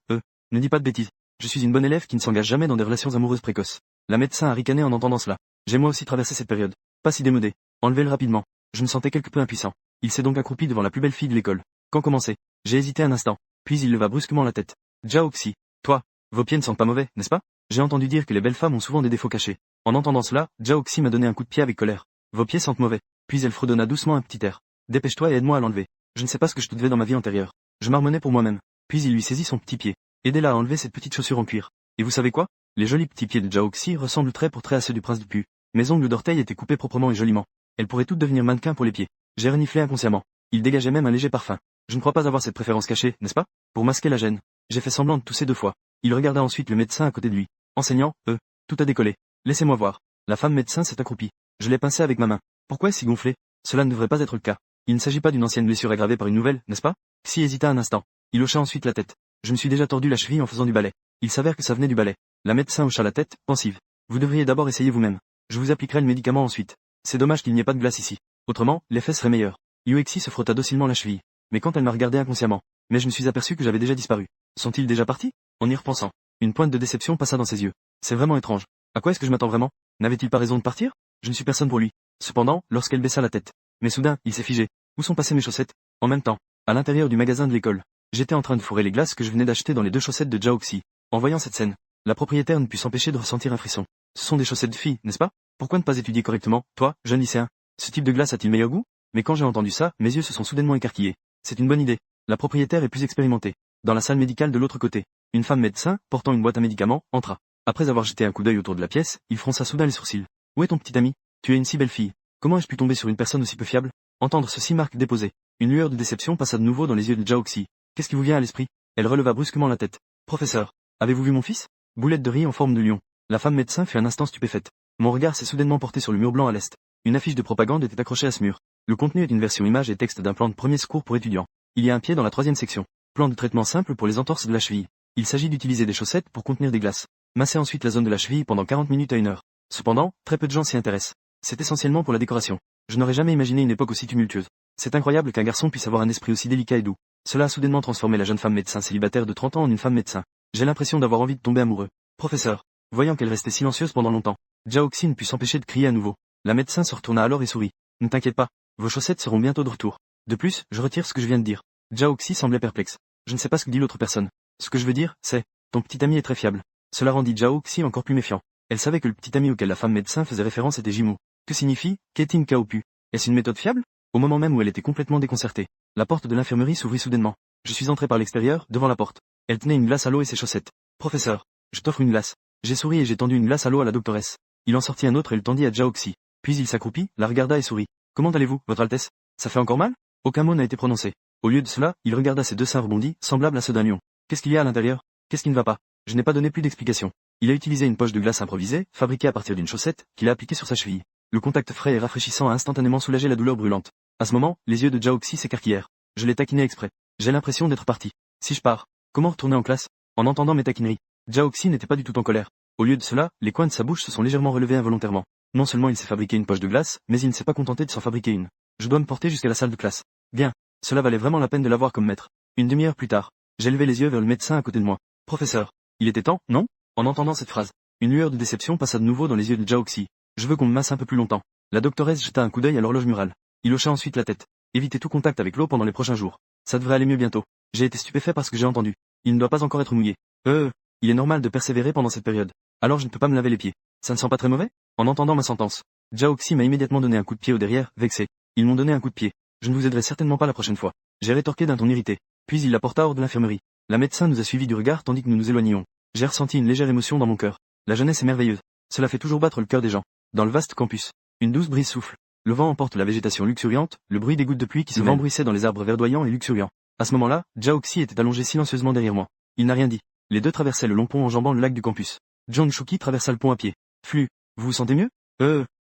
ne dis pas de bêtises. Je suis une bonne élève qui ne s'engage jamais dans des relations amoureuses précoces. La médecin a ricané en entendant cela. J'ai moi aussi traversé cette période. Pas si démodé. Enlevez-le rapidement. Je me sentais quelque peu impuissant. Il s'est donc accroupi devant la plus belle fille de l'école. Quand commencer? J'ai hésité un instant, puis il leva brusquement la tête. Jiaoxi, toi, vos pieds ne sont pas mauvais, n'est-ce pas? J'ai entendu dire que les belles femmes ont souvent des défauts cachés. En entendant cela, Jiaoxi m'a donné un coup de pied avec colère. Vos pieds sentent mauvais. Puis elle fredonna doucement un petit air. Dépêche-toi et aide-moi à l'enlever. Je ne sais pas ce que je te devais dans ma vie antérieure. Je marmonnais pour moi-même. Puis il lui saisit son petit pied. Aidez-la à enlever cette petite chaussure en cuir. Et vous savez quoi? Les jolis petits pieds de Jiaoxi ressemblent trait pour trait à ceux du prince du Pu. Mes ongles d'orteil étaient coupés proprement et joliment. Elles pourraient toutes devenir mannequins pour les pieds. J'ai reniflé inconsciemment. Il dégageait même un léger parfum. Je ne crois pas avoir cette préférence cachée, n'est-ce pas? Pour masquer la gêne. J'ai fait semblant de tousser 2 fois. Il regarda ensuite le médecin à côté de lui. Enseignant, tout a décollé. Laissez-moi voir. La femme médecin s'est accroupie. Je l'ai pincé avec ma main. Pourquoi est-ce si gonflé? Cela ne devrait pas être le cas. Il ne s'agit pas d'une ancienne blessure aggravée par une nouvelle, n'est-ce pas? Xi hésita un instant. Il hocha ensuite la tête. Je me suis déjà tordu la cheville en faisant du ballet. Il s'avère que ça venait du ballet. La médecin hocha la tête, pensive. Vous devriez d'abord essayer vous-même. Je vous appliquerai le médicament ensuite. C'est dommage qu'il n'y ait pas de glace ici. Autrement, l'effet serait meilleur. Yuexi se frotta docilement la cheville. Mais quand elle m'a regardé inconsciemment. Mais je me suis aperçu que j'avais déjà disparu. Sont-ils déjà partis? En y repensant, une pointe de déception passa dans ses yeux. C'est vraiment étrange. À quoi est-ce que je m'attends vraiment? N'avait-il pas raison de partir? Je ne suis personne pour lui. Cependant, lorsqu'elle baissa la tête. Mais soudain, il s'est figé. Où sont passées mes chaussettes? En même temps, à l'intérieur du magasin de l'école. J'étais en train de fourrer les glaces que je venais d'acheter dans les 2 chaussettes de Jiaoxi. En voyant cette scène, la propriétaire ne put s'empêcher de ressentir un frisson. Ce sont des chaussettes de fille, n'est-ce pas? Pourquoi ne pas étudier correctement, toi, jeune lycéen? Ce type de glace a-t-il meilleur goût? Mais quand j'ai entendu ça, mes yeux se sont soudainement écarquillés. C'est une bonne idée. La propriétaire est plus expérimentée. Dans la salle médicale de l'autre côté, une femme médecin, portant une boîte à médicaments, entra. Après avoir jeté un coup d'œil autour de la pièce, il fronça soudain les sourcils. Où est ton petit ami? Tu es une si belle fille. Comment ai-je pu tomber sur une personne aussi peu fiable? Entendre ceci marque déposé. Une lueur de déception passa de nouveau dans les yeux de Jiaoxi. Qu'est-ce qui vous vient à l'esprit? Elle releva brusquement la tête. Professeur, avez-vous vu mon fils? Boulette de riz en forme de lion. La femme médecin fut un instant stupéfaite. Mon regard s'est soudainement porté sur le mur blanc à l'est. Une affiche de propagande était accrochée à ce mur. Le contenu est une version image et texte d'un plan de premier secours pour étudiants. Il y a un pied dans la 3e section. Plan de traitement simple pour les entorses de la cheville. Il s'agit d'utiliser des chaussettes pour contenir des glaces. Masser ensuite la zone de la cheville pendant 40 minutes à 1 heure. Cependant, très peu de gens s'y intéressent. C'est essentiellement pour la décoration. Je n'aurais jamais imaginé une époque aussi tumultueuse. C'est incroyable qu'un garçon puisse avoir un esprit aussi délicat et doux. Cela a soudainement transformé la jeune femme médecin célibataire de 30 ans en une femme médecin. J'ai l'impression d'avoir envie de tomber amoureux. Professeur. Voyant qu'elle restait silencieuse pendant longtemps, Jiaoxi ne put s'empêcher de crier à nouveau. La médecin se retourna alors et sourit. Ne t'inquiète pas. Vos chaussettes seront bientôt de retour. De plus, je retire ce que je viens de dire. Jiaoxi semblait perplexe. Je ne sais pas ce que dit l'autre personne. Ce que je veux dire, c'est, ton petit ami est très fiable. Cela rendit Jiaoxi encore plus méfiant. Elle savait que le petit ami auquel la femme médecin faisait référence était Jimo. Que signifie, Ketin Kaopu? Est-ce une méthode fiable? Au moment même où elle était complètement déconcertée, la porte de l'infirmerie s'ouvrit soudainement. Je suis entré par l'extérieur, devant la porte. Elle tenait une glace à l'eau et ses chaussettes. Professeur, je t'offre une glace. J'ai souri et j'ai tendu une glace à l'eau à la doctoresse. Il en sortit un autre et le tendit à Jiaoxi. Puis il s'accroupit, la regarda et sourit. Comment allez-vous, votre Altesse? Ça fait encore mal? Aucun mot n'a été prononcé. Au lieu de cela, il regarda ses 2 seins rebondis, semblables à ceux d'un lion. Qu'est-ce qu'il y a à l'intérieur? Qu'est-ce qui ne va pas? Je n'ai pas donné plus d'explications. Il a utilisé une poche de glace improvisée, fabriquée à partir d'une chaussette, qu'il a appliquée sur sa cheville. Le contact frais et rafraîchissant a instantanément soulagé la douleur brûlante. À ce moment, les yeux de Jiaoxi s'écarquillèrent. Je l'ai taquiné exprès. J'ai l'impression d'être parti. Si je pars, comment retourner en classe? En entendant mes taquineries, Jiaoxi n'était pas du tout en colère. Au lieu de cela, les coins de sa bouche se sont légèrement relevés involontairement. Non seulement il s'est fabriqué une poche de glace, mais il ne s'est pas contenté de s'en fabriquer une. Je dois me porter jusqu'à la salle de classe. Bien. Cela valait vraiment la peine de l'avoir comme maître. Une demi-heure plus tard, j'ai levé les yeux vers le médecin à côté de moi. Professeur. Il était temps, non? En entendant cette phrase, une lueur de déception passa de nouveau dans les yeux de Jiaoxi. Je veux qu'on me masse un peu plus longtemps. La doctoresse jeta un coup d'œil à l'horloge murale. Il hocha ensuite la tête. Évitez tout contact avec l'eau pendant les prochains jours. Ça devrait aller mieux bientôt. J'ai été stupéfait par ce que j'ai entendu. Il ne doit pas encore être mouillé. Il est normal de persévérer pendant cette période. Alors je ne peux pas me laver les pieds. Ça ne sent pas très mauvais? En entendant ma sentence, Jiaoxi m'a immédiatement donné un coup de pied au derrière, vexé. Ils m'ont donné un coup de pied. Je ne vous aiderai certainement pas la prochaine fois. J'ai rétorqué d'un ton irrité. Puis il la porta hors de l'infirmerie. La médecin nous a suivis du regard tandis que nous nous éloignions. J'ai ressenti une légère émotion dans mon cœur. La jeunesse est merveilleuse. Cela fait toujours battre le cœur des gens. Dans le vaste campus, une douce brise souffle. Le vent emporte la végétation luxuriante, le bruit des gouttes de pluie qui se vembrissaient dans les arbres verdoyants et luxuriants. À ce moment-là, Jiaoxi était allongé silencieusement derrière moi. Il n'a rien dit. Les deux traversaient le long pont enjambant le lac du campus. John Shuki traversa le pont à pied. Flux, vous vous sentez mieux?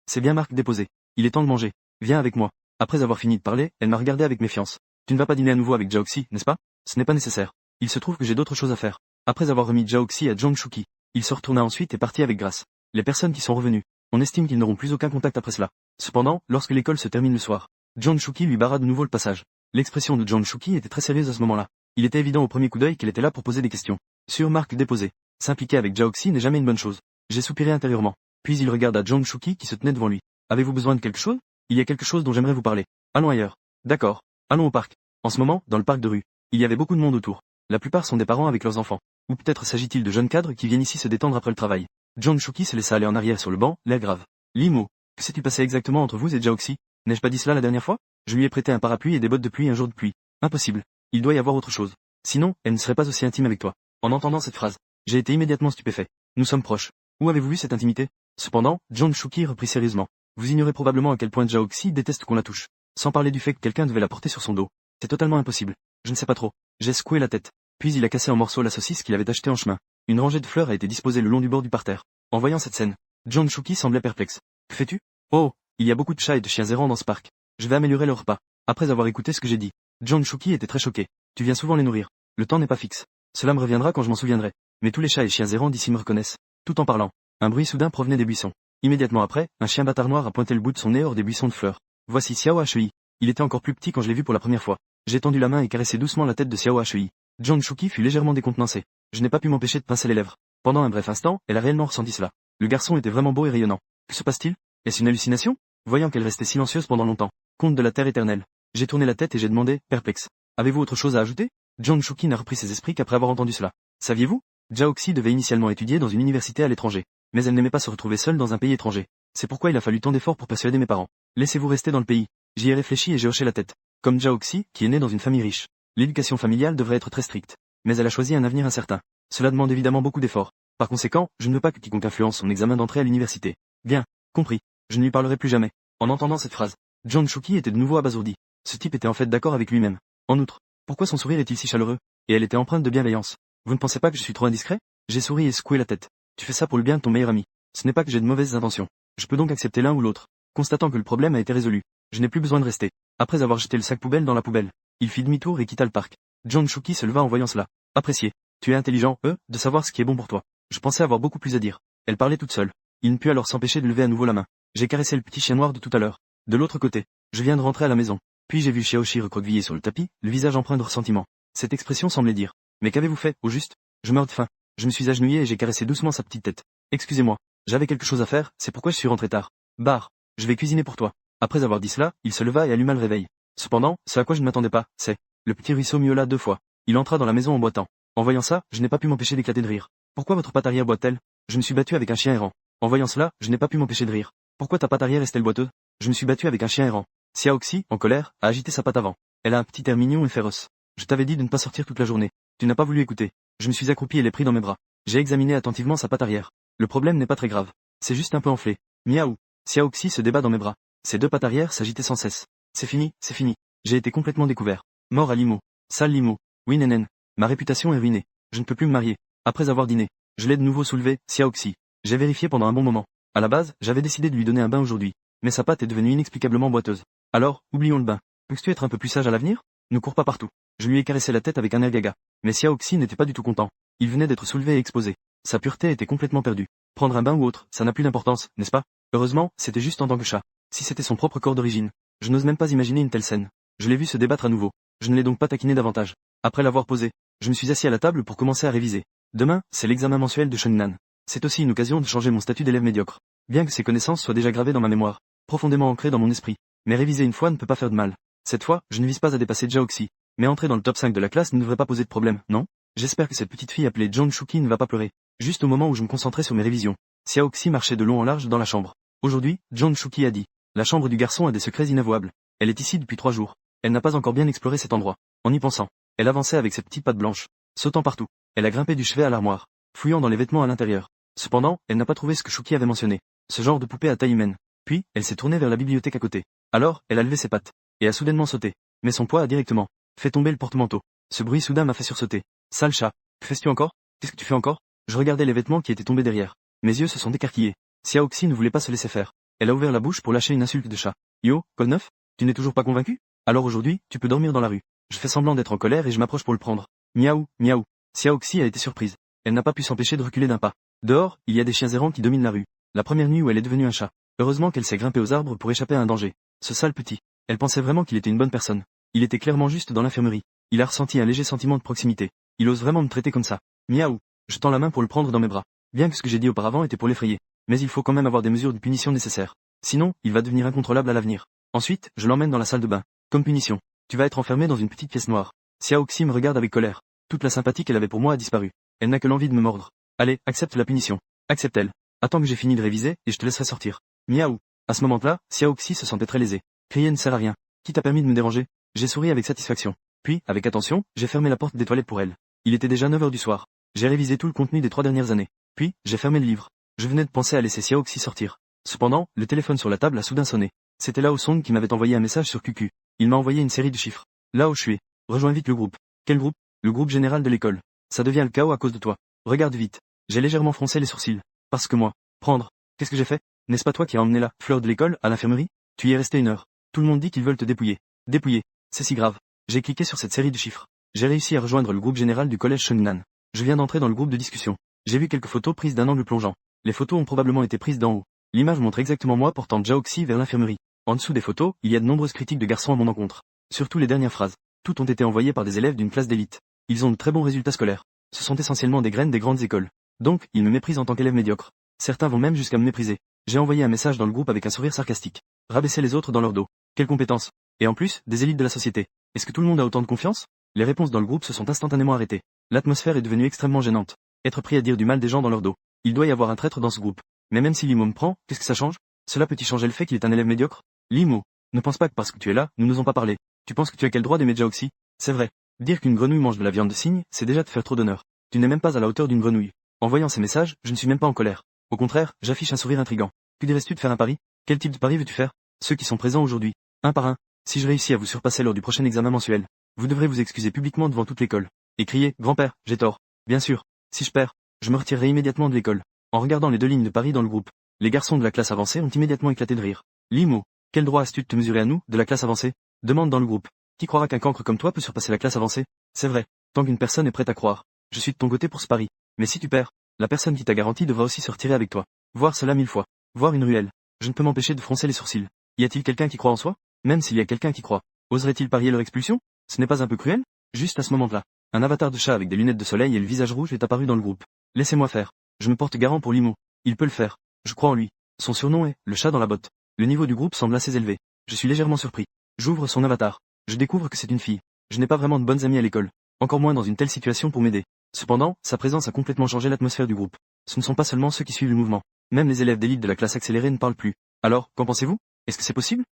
C'est bien marque déposée. Il est temps de manger. Viens avec moi. Après avoir fini de parler, elle m'a regardé avec méfiance. Tu ne vas pas dîner à nouveau avec Jiaoxi, n'est-ce pas? Ce n'est pas nécessaire. Il se trouve que j'ai d'autres choses à faire. Après avoir remis Jiaoxi à John Shuki, il se retourna ensuite et partit avec grâce. Les personnes qui sont revenues, on estime qu'ils n'auront plus aucun contact après cela. Cependant, lorsque l'école se termine le soir, John Shuki lui barra de nouveau le passage. L'expression de John Shuki était très sérieuse à ce moment-là. Il était évident au premier coup d'œil qu'elle était là pour poser des questions. Sur marque déposée. S'impliquer avec Jiaoxi n'est jamais une bonne chose. J'ai soupiré intérieurement. Puis il regarda John Shuki qui se tenait devant lui. Avez-vous besoin de quelque chose? Il y a quelque chose dont j'aimerais vous parler. Allons ailleurs. D'accord. Allons au parc. En ce moment, dans le parc de rue, il y avait beaucoup de monde autour. La plupart sont des parents avec leurs enfants. Ou peut-être s'agit-il de jeunes cadres qui viennent ici se détendre après le travail. John Shuki se laissa aller en arrière sur le banc, l'air grave. Limo, que s'est-il passé exactement entre vous et Jiaoxi? N'ai-je pas dit cela la dernière fois? Je lui ai prêté un parapluie et des bottes de pluie un jour de pluie. Impossible. Il doit y avoir autre chose. Sinon, elle ne serait pas aussi intime avec toi. En entendant cette phrase, j'ai été immédiatement stupéfait. Nous sommes proches. Où avez-vous vu cette intimité? Cependant, John Shuki reprit sérieusement. Vous ignorez probablement à quel point Jiaoxi déteste qu'on la touche. Sans parler du fait que quelqu'un devait la porter sur son dos. C'est totalement impossible. Je ne sais pas trop. J'ai secoué la tête. Puis il a cassé en morceaux la saucisse qu'il avait achetée en chemin. Une rangée de fleurs a été disposée le long du bord du parterre. En voyant cette scène, John Shuki semblait perplexe. Que fais-tu? Oh, il y a beaucoup de chats et de chiens errants dans ce parc. Je vais améliorer leur repas. Après avoir écouté ce que j'ai dit, John Shuki était très choqué. Tu viens souvent les nourrir. Le temps n'est pas fixe. Cela me reviendra quand je m'en souviendrai. Mais tous les chats et chiens errants d'ici me reconnaissent. Tout en parlant, un bruit soudain provenait des buissons. Immédiatement après, un chien bâtard noir a pointé le bout de son nez hors des buissons de fleurs. Voici Xiao Hei. Il était encore plus petit quand je l'ai vu pour la première fois. J'ai tendu la main et caressé doucement la tête de Xiao Hei. John Shuki fut légèrement décontenancé. Je n'ai pas pu m'empêcher de pincer les lèvres. Pendant un bref instant, elle a réellement ressenti cela. Le garçon était vraiment beau et rayonnant. Que se passe-t-il? Est-ce une hallucination? Voyant qu'elle restait silencieuse pendant longtemps. Conte de la terre éternelle. J'ai tourné la tête et j'ai demandé, perplexe. Avez-vous autre chose à ajouter? John Shuki n'a repris ses esprits qu'après avoir entendu cela. Saviez-vous? Jiaoxi devait initialement étudier dans une université à l'étranger. Mais elle n'aimait pas se retrouver seule dans un pays étranger. C'est pourquoi il a fallu tant d'efforts pour persuader mes parents. Laissez-vous rester dans le pays. J'y ai réfléchi et j'ai hoché la tête. Comme Jiaoxi, qui est né dans une famille riche. L'éducation familiale devrait être très stricte. Mais elle a choisi un avenir incertain. Cela demande évidemment beaucoup d'efforts. Par conséquent, je ne veux pas que quiconque influence son examen d'entrée à l'université. Bien, compris. Je ne lui parlerai plus jamais. En entendant cette phrase, John Shuki était de nouveau abasourdi. Ce type était en fait d'accord avec lui-même. En outre, pourquoi son sourire est-il si chaleureux? Et elle était empreinte de bienveillance. Vous ne pensez pas que je suis trop indiscret? J'ai souri et secoué la tête. Tu fais ça pour le bien de ton meilleur ami. Ce n'est pas que j'ai de mauvaises intentions. Je peux donc accepter l'un ou l'autre. Constatant que le problème a été résolu, je n'ai plus besoin de rester. Après avoir jeté le sac poubelle dans la poubelle, il fit demi-tour et quitta le parc. John Shuki se leva en voyant cela. Apprécié. Tu es intelligent, de savoir ce qui est bon pour toi. Je pensais avoir beaucoup plus à dire. Elle parlait toute seule. Il ne put alors s'empêcher de lever à nouveau la main. J'ai caressé le petit chien noir de tout à l'heure. De l'autre côté, je viens de rentrer à la maison. Puis j'ai vu Xiaoxi recroquevillé sur le tapis, le visage empreint de ressentiment. Cette expression semblait dire. Mais qu'avez-vous fait, au juste? Je meurs de faim. Je me suis agenouillé et j'ai caressé doucement sa petite tête. Excusez-moi. J'avais quelque chose à faire, c'est pourquoi je suis rentré tard. Bar. Je vais cuisiner pour toi. Après avoir dit cela, il se leva et alluma le réveil. Cependant, ce à quoi je ne m'attendais pas, c'est. Le petit ruisseau miaula 2 fois. Il entra dans la maison en boitant. En voyant ça, je n'ai pas pu m'empêcher d'éclater de rire. Pourquoi votre patte arrière boite-t-elle? Je me suis battu avec un chien errant. En voyant cela, je n'ai pas pu m'empêcher de rire. Pourquoi ta patte arrière est-elle boiteuse? Je me suis battu avec un chien errant. Xiaoxi, en colère, a agité sa patte avant. Elle a un petit air mignon et féroce. Je t'avais dit de ne pas sortir toute la journée. Tu n'as pas voulu écouter. Je me suis accroupi et l'ai pris dans mes bras. J'ai examiné attentivement sa patte arrière. Le problème n'est pas très grave. C'est juste un peu enflé. Miaou. Xiaoxi se débat dans mes bras. Ses 2 pattes arrière s'agitaient sans cesse. C'est fini, c'est fini. J'ai été complètement découvert. Mort à Limo. Sale Limo. Oui nénène. Ma réputation est ruinée. Je ne peux plus me marier. Après avoir dîné, je l'ai de nouveau soulevé, Xiaoxi. J'ai vérifié pendant un bon moment. À la base, j'avais décidé de lui donner un bain aujourd'hui. Mais sa patte est devenue inexplicablement boiteuse. Alors, oublions le bain. Peux-tu être un peu plus sage à l'avenir? Ne cours pas partout. Je lui ai caressé la tête avec un air gaga. Mais Xiaoxi n'était pas du tout content. Il venait d'être soulevé et exposé. Sa pureté était complètement perdue. Prendre un bain ou autre, ça n'a plus d'importance, n'est-ce pas? Heureusement, c'était juste en tant que chat. Si c'était son propre corps d'origine. Je n'ose même pas imaginer une telle scène. Je l'ai vu se débattre à nouveau. Je ne l'ai donc pas taquiné davantage. Après l'avoir posé, je me suis assis à la table pour commencer à réviser. Demain, c'est l'examen mensuel de Shunnan. C'est aussi une occasion de changer mon statut d'élève médiocre. Bien que ces connaissances soient déjà gravées dans ma mémoire, profondément ancrées dans mon esprit. Mais réviser une fois ne peut pas faire de mal. Cette fois, je ne vise pas à dépasser Jiaoxi. Mais entrer dans le top 5 de la classe ne devrait pas poser de problème, non? J'espère que cette petite fille appelée John Shuki ne va pas pleurer. Juste au moment où je me concentrais sur mes révisions, Xiaoxi marchait de long en large dans la chambre. Aujourd'hui, John Shuki a dit. La chambre du garçon a des secrets inavouables. Elle est ici depuis 3 jours. Elle n'a pas encore bien exploré cet endroit. En y pensant, elle avançait avec ses petites pattes blanches, sautant partout. Elle a grimpé du chevet à l'armoire, fouillant dans les vêtements à l'intérieur. Cependant, elle n'a pas trouvé ce que Shuki avait mentionné. Ce genre de poupée à taille humaine. Puis, elle s'est tournée vers la bibliothèque à côté. Alors, elle a levé ses pattes. Et a soudainement sauté. Mais son poids a directement fait tomber le porte-manteau. Ce bruit soudain m'a fait sursauter. Sale chat. Que fais-tu encore? Qu'est-ce que tu fais encore? Je regardais les vêtements qui étaient tombés derrière. Mes yeux se sont écarquillés. Xiaoxi ne voulait pas se laisser faire. Elle a ouvert la bouche pour lâcher une insulte de chat. Yo, col neuf? Tu n'es toujours pas convaincu? Alors aujourd'hui, tu peux dormir dans la rue. Je fais semblant d'être en colère et je m'approche pour le prendre. Miaou, miaou. Xiaoxi a été surprise. Elle n'a pas pu s'empêcher de reculer d'un pas. Dehors, il y a des chiens errants qui dominent la rue. La première nuit où elle est devenue un chat. Heureusement qu'elle s'est grimpée aux arbres pour échapper à un danger. Ce sale petit. Elle pensait vraiment qu'il était une bonne personne. Il était clairement juste dans l'infirmerie. Il a ressenti un léger sentiment de proximité. Il ose vraiment me traiter comme ça. Miaou. Je tends la main pour le prendre dans mes bras. Bien que ce que j'ai dit auparavant était pour l'effrayer. Mais il faut quand même avoir des mesures de punition nécessaires. Sinon, il va devenir incontrôlable à l'avenir. Ensuite, je l'emmène dans la salle de bain. Comme punition, tu vas être enfermé dans une petite pièce noire. Xiaoxi me regarde avec colère. Toute la sympathie qu'elle avait pour moi a disparu. Elle n'a que l'envie de me mordre. Allez, accepte la punition. Accepte-t-elle. Attends que j'ai fini de réviser, et je te laisserai sortir. Miaou. À ce moment-là, Xiaoxi se sentait très lésé. Crier ne sert à rien. Qui t'a permis de me déranger? J'ai souri avec satisfaction. Puis, avec attention, j'ai fermé la porte des toilettes pour elle. Il était déjà 9 heures du soir. J'ai révisé tout le contenu des 3 dernières années. Puis, j'ai fermé le livre. Je venais de penser à laisser Xiaoxi sortir. Cependant, le téléphone sur la table a soudain sonné. C'était Lao Song qui m'avait envoyé un message sur QQ. Il m'a envoyé une série de chiffres. Là où je suis. Rejoins vite le groupe. Quel groupe? Le groupe général de l'école. Ça devient le chaos à cause de toi. Regarde vite. J'ai légèrement froncé les sourcils. Parce que moi. Prendre. Qu'est-ce que j'ai fait? N'est-ce pas toi qui as emmené la fleur de l'école à l'infirmerie? Tu y es resté 1 heure. Tout le monde dit qu'ils veulent te dépouiller. Dépouiller. C'est si grave. J'ai cliqué sur cette série de chiffres. J'ai réussi à rejoindre le groupe général du collège Shunnan. Je viens d'entrer dans le groupe de discussion. J'ai vu quelques photos prises d'un angle plongeant. Les photos ont probablement été prises d'en haut. L'image montre exactement moi portant Xiaoxi vers l'infirmerie. En dessous des photos, il y a de nombreuses critiques de garçons à mon encontre. Surtout les dernières phrases. Toutes ont été envoyées par des élèves d'une classe d'élite. Ils ont de très bons résultats scolaires. Ce sont essentiellement des graines des grandes écoles. Donc, ils me méprisent en tant qu'élève médiocre. Certains vont même jusqu'à me mépriser. J'ai envoyé un message dans le groupe avec un sourire sarcastique. Rabaisser les autres dans leur dos. Quelle compétence. Et en plus, des élites de la société. Est-ce que tout le monde a autant de confiance? Les réponses dans le groupe se sont instantanément arrêtées. L'atmosphère est devenue extrêmement gênante. Être pris à dire du mal des gens dans leur dos. Il doit y avoir un traître dans ce groupe. Mais même si Limo me prend, qu'est-ce que ça change? Cela peut-il changer le fait qu'il est un élève médiocre? Limo, ne pense pas que parce que tu es là, nous n'osons pas parler. Tu penses que tu as quel droit d'aimer Xiaoxi? C'est vrai. Dire qu'une grenouille mange de la viande de cygne, c'est déjà te faire trop d'honneur. Tu n'es même pas à la hauteur d'une grenouille. En voyant ces messages, je ne suis même pas en colère. Au contraire, j'affiche un sourire intrigant. Que dirais-tu de faire un pari? Quel type de pari veux-tu faire? Ceux qui sont présents aujourd'hui. Un par un. Si je réussis à vous surpasser lors du prochain examen mensuel, vous devrez vous excuser publiquement devant toute l'école. Et crier, grand-père, j'ai tort. Bien sûr. Si je perds, je me retirerai immédiatement de l'école. En regardant les 2 lignes de pari dans le groupe, les garçons de la classe avancée ont immédiatement éclaté de rire. Limo, quel droit as-tu de te mesurer à nous, de la classe avancée? Demande dans le groupe. Qui croira qu'un cancre comme toi peut surpasser la classe avancée? C'est vrai. Tant qu'une personne est prête à croire. Je suis de ton côté pour ce pari. Mais si tu perds, la personne qui t'a garanti devra aussi se retirer avec toi. Voir cela 1000 fois. Voir une ruelle. Je ne peux m'empêcher de froncer les sourcils. Y a-t-il quelqu'un qui croit en soi? Même s'il y a quelqu'un qui croit, oserait-il parier leur expulsion? Ce n'est pas un peu cruel? Juste à ce moment-là, un avatar de chat avec des lunettes de soleil et le visage rouge est apparu dans le groupe. Laissez-moi faire. Je me porte garant pour Limo. Il peut le faire. Je crois en lui. Son surnom est le chat dans la botte. Le niveau du groupe semble assez élevé. Je suis légèrement surpris. J'ouvre son avatar. Je découvre que c'est une fille. Je n'ai pas vraiment de bonnes amies à l'école. Encore moins dans une telle situation pour m'aider. Cependant, sa présence a complètement changé l'atmosphère du groupe. Ce ne sont pas seulement ceux qui suivent le mouvement. Même les élèves d'élite de la classe accélérée ne parlent plus. Alors, qu'en pensez-vous? Est-ce que c'est possible?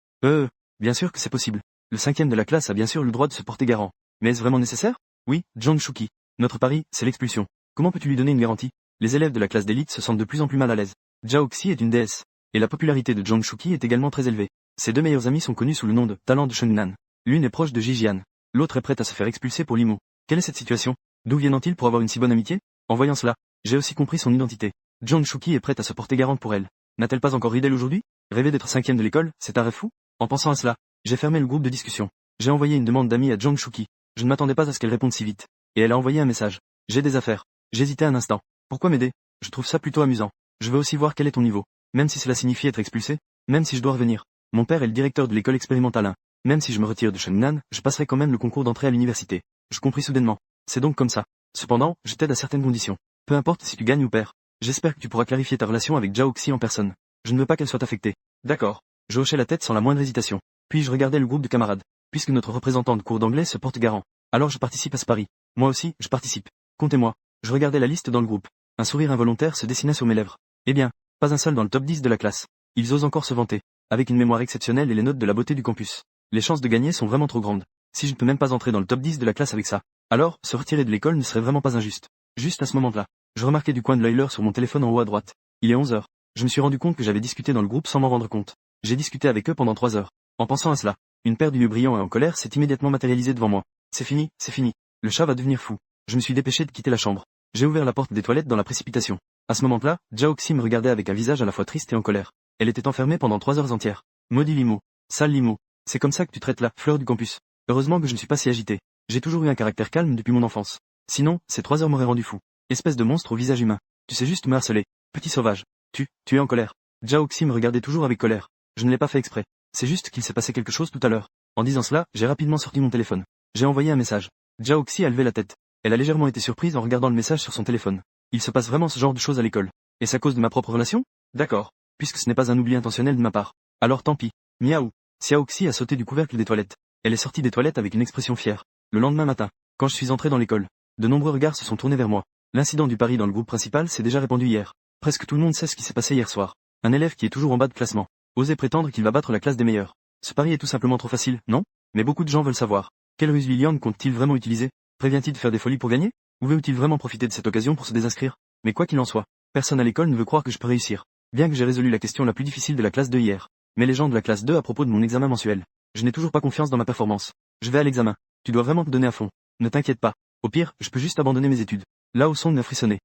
Bien sûr que c'est possible. Le 5e de la classe a bien sûr le droit de se porter garant. Mais est-ce vraiment nécessaire? Oui, John Shuki. Notre pari, c'est l'expulsion. Comment peux-tu lui donner une garantie? Les élèves de la classe d'élite se sentent de plus en plus mal à l'aise. Xiaoxi est une déesse. Et la popularité de John Shuki est également très élevée. Ses 2 meilleurs amis sont connus sous le nom de talent de Shunnan. L'une est proche de Jijian. L'autre est prête à se faire expulser pour Limo. Quelle est cette situation? D'où viennent-ils pour avoir une si bonne amitié? En voyant cela, j'ai aussi compris son identité. John Shuki est prête à se porter garante pour elle. N'a-t-elle pas encore ri d'elle aujourd'hui? Rêver d'être 5e de l'école, c'est un rêve fou? En pensant à cela, j'ai fermé le groupe de discussion. J'ai envoyé une demande d'amis à John Shuki. Je ne m'attendais pas à ce qu'elle réponde si vite. Et elle a envoyé un message. J'ai des affaires. J'hésitais un instant. Pourquoi m'aider? Je trouve ça plutôt amusant. Je veux aussi voir quel est ton niveau. Même si cela signifie être expulsé. Même si je dois revenir. Mon père est le directeur de l'école expérimentale 1. Même si je me retire de Shunnan, je passerai quand même le concours d'entrée à l'université. Je compris soudainement. C'est donc comme ça. Cependant, je t'aide à certaines conditions. Peu importe si tu gagnes ou perds. J'espère que tu pourras clarifier ta relation avec Xiaoxi en personne. Je ne veux pas qu'elle soit affectée. D'accord. Je hochais la tête sans la moindre hésitation. Puis je regardais le groupe de camarades. Puisque notre représentant de cours d'anglais se porte garant. Alors je participe à ce pari. Moi aussi, je participe. Comptez-moi. Je regardais la liste dans le groupe. Un sourire involontaire se dessina sur mes lèvres. Eh bien, pas un seul dans le top 10 de la classe. Ils osent encore se vanter. Avec une mémoire exceptionnelle et les notes de la beauté du campus. Les chances de gagner sont vraiment trop grandes. Si je ne peux même pas entrer dans le top 10 de la classe avec ça, alors, se retirer de l'école ne serait vraiment pas injuste. Juste à ce moment-là, je remarquais du coin de l'œil l'heure sur mon téléphone en haut à droite. Il est 11 heures. Je me suis rendu compte que j'avais discuté dans le groupe sans m'en rendre compte. J'ai discuté avec eux pendant 3 heures. En pensant à cela, une paire d'yeux brillants et en colère s'est immédiatement matérialisée devant moi. C'est fini, c'est fini. Le chat va devenir fou. Je me suis dépêché de quitter la chambre. J'ai ouvert la porte des toilettes dans la précipitation. À ce moment-là, Xiaoxi me regardait avec un visage à la fois triste et en colère. Elle était enfermée pendant 3 heures entières. Maudit Limo. Sale Limo. C'est comme ça que tu traites la fleur du campus. Heureusement que je ne suis pas si agité. J'ai toujours eu un caractère calme depuis mon enfance. Sinon, ces 3 heures m'auraient rendu fou. Espèce de monstre au visage humain. Tu sais juste me harceler. Petit sauvage. Tu es en colère. Xiaoxi me regardait toujours avec colère. Je ne l'ai pas fait exprès. C'est juste qu'il s'est passé quelque chose tout à l'heure. En disant cela, j'ai rapidement sorti mon téléphone. J'ai envoyé un message. Xiaoxi a levé la tête. Elle a légèrement été surprise en regardant le message sur son téléphone. Il se passe vraiment ce genre de choses à l'école. Et c'est à cause de ma propre relation? D'accord. Puisque ce n'est pas un oubli intentionnel de ma part. Alors tant pis. Miaou. Xiaoxi a sauté du couvercle des toilettes. Elle est sortie des toilettes avec une expression fière. Le lendemain matin, quand je suis entré dans l'école, de nombreux regards se sont tournés vers moi. L'incident du pari dans le groupe principal s'est déjà répandu hier. Presque tout le monde sait ce qui s'est passé hier soir. Un élève qui est toujours en bas de classement. Osait prétendre qu'il va battre la classe des meilleurs. Ce pari est tout simplement trop facile, non? Mais beaucoup de gens veulent savoir. Quelle ruse Lilian compte-t-il vraiment utiliser? Prévient-il de faire des folies pour gagner? Ou veut-il vraiment profiter de cette occasion pour se désinscrire? Mais quoi qu'il en soit, personne à l'école ne veut croire que je peux réussir. Bien que j'ai résolu la question la plus difficile de la classe 2 hier. Mais les gens de la classe 2 à propos de mon examen mensuel. Je n'ai toujours pas confiance dans ma performance. Je vais à l'examen. Tu dois vraiment te donner à fond. Ne t'inquiète pas. Au pire, je peux juste abandonner mes études. Là où Song a frissonné.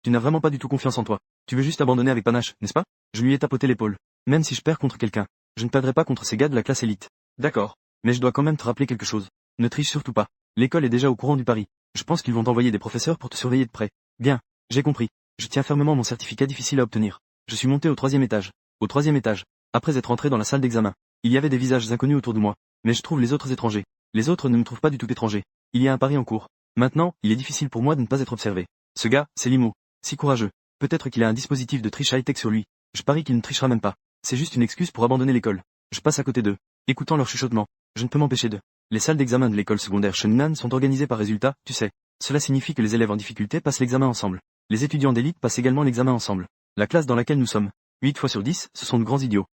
Tu n'as vraiment pas du tout confiance en toi. Tu veux juste abandonner avec panache, n'est-ce pas? Je lui ai tapoté l'épaule. Même si je perds contre quelqu'un, je ne perdrai pas contre ces gars de la classe élite. D'accord. Mais je dois quand même te rappeler quelque chose. Ne triche surtout pas. L'école est déjà au courant du pari. Je pense qu'ils vont t'envoyer des professeurs pour te surveiller de près. Bien. J'ai compris. Je tiens fermement mon certificat difficile à obtenir. Je suis monté au 3e étage. Au 3e étage. Après être entré dans la salle d'examen. Il y avait des visages inconnus autour de moi. Mais je trouve les autres étrangers. Les autres ne me trouvent pas du tout étranger. Il y a un pari en cours. Maintenant, il est difficile pour moi de ne pas être observé. Ce gars, c'est Limo. Si courageux. Peut-être qu'il a un dispositif de triche high-tech sur lui. Je parie qu'il ne trichera même pas. C'est juste une excuse pour abandonner l'école. Je passe à côté d'eux. Écoutant leur chuchotement. Je ne peux m'empêcher de. Les salles d'examen de l'école secondaire Shennan sont organisées par résultat, tu sais. Cela signifie que les élèves en difficulté passent l'examen ensemble. Les étudiants d'élite passent également l'examen ensemble. La classe dans laquelle nous sommes. 8 fois sur 10, ce sont de grands idiots.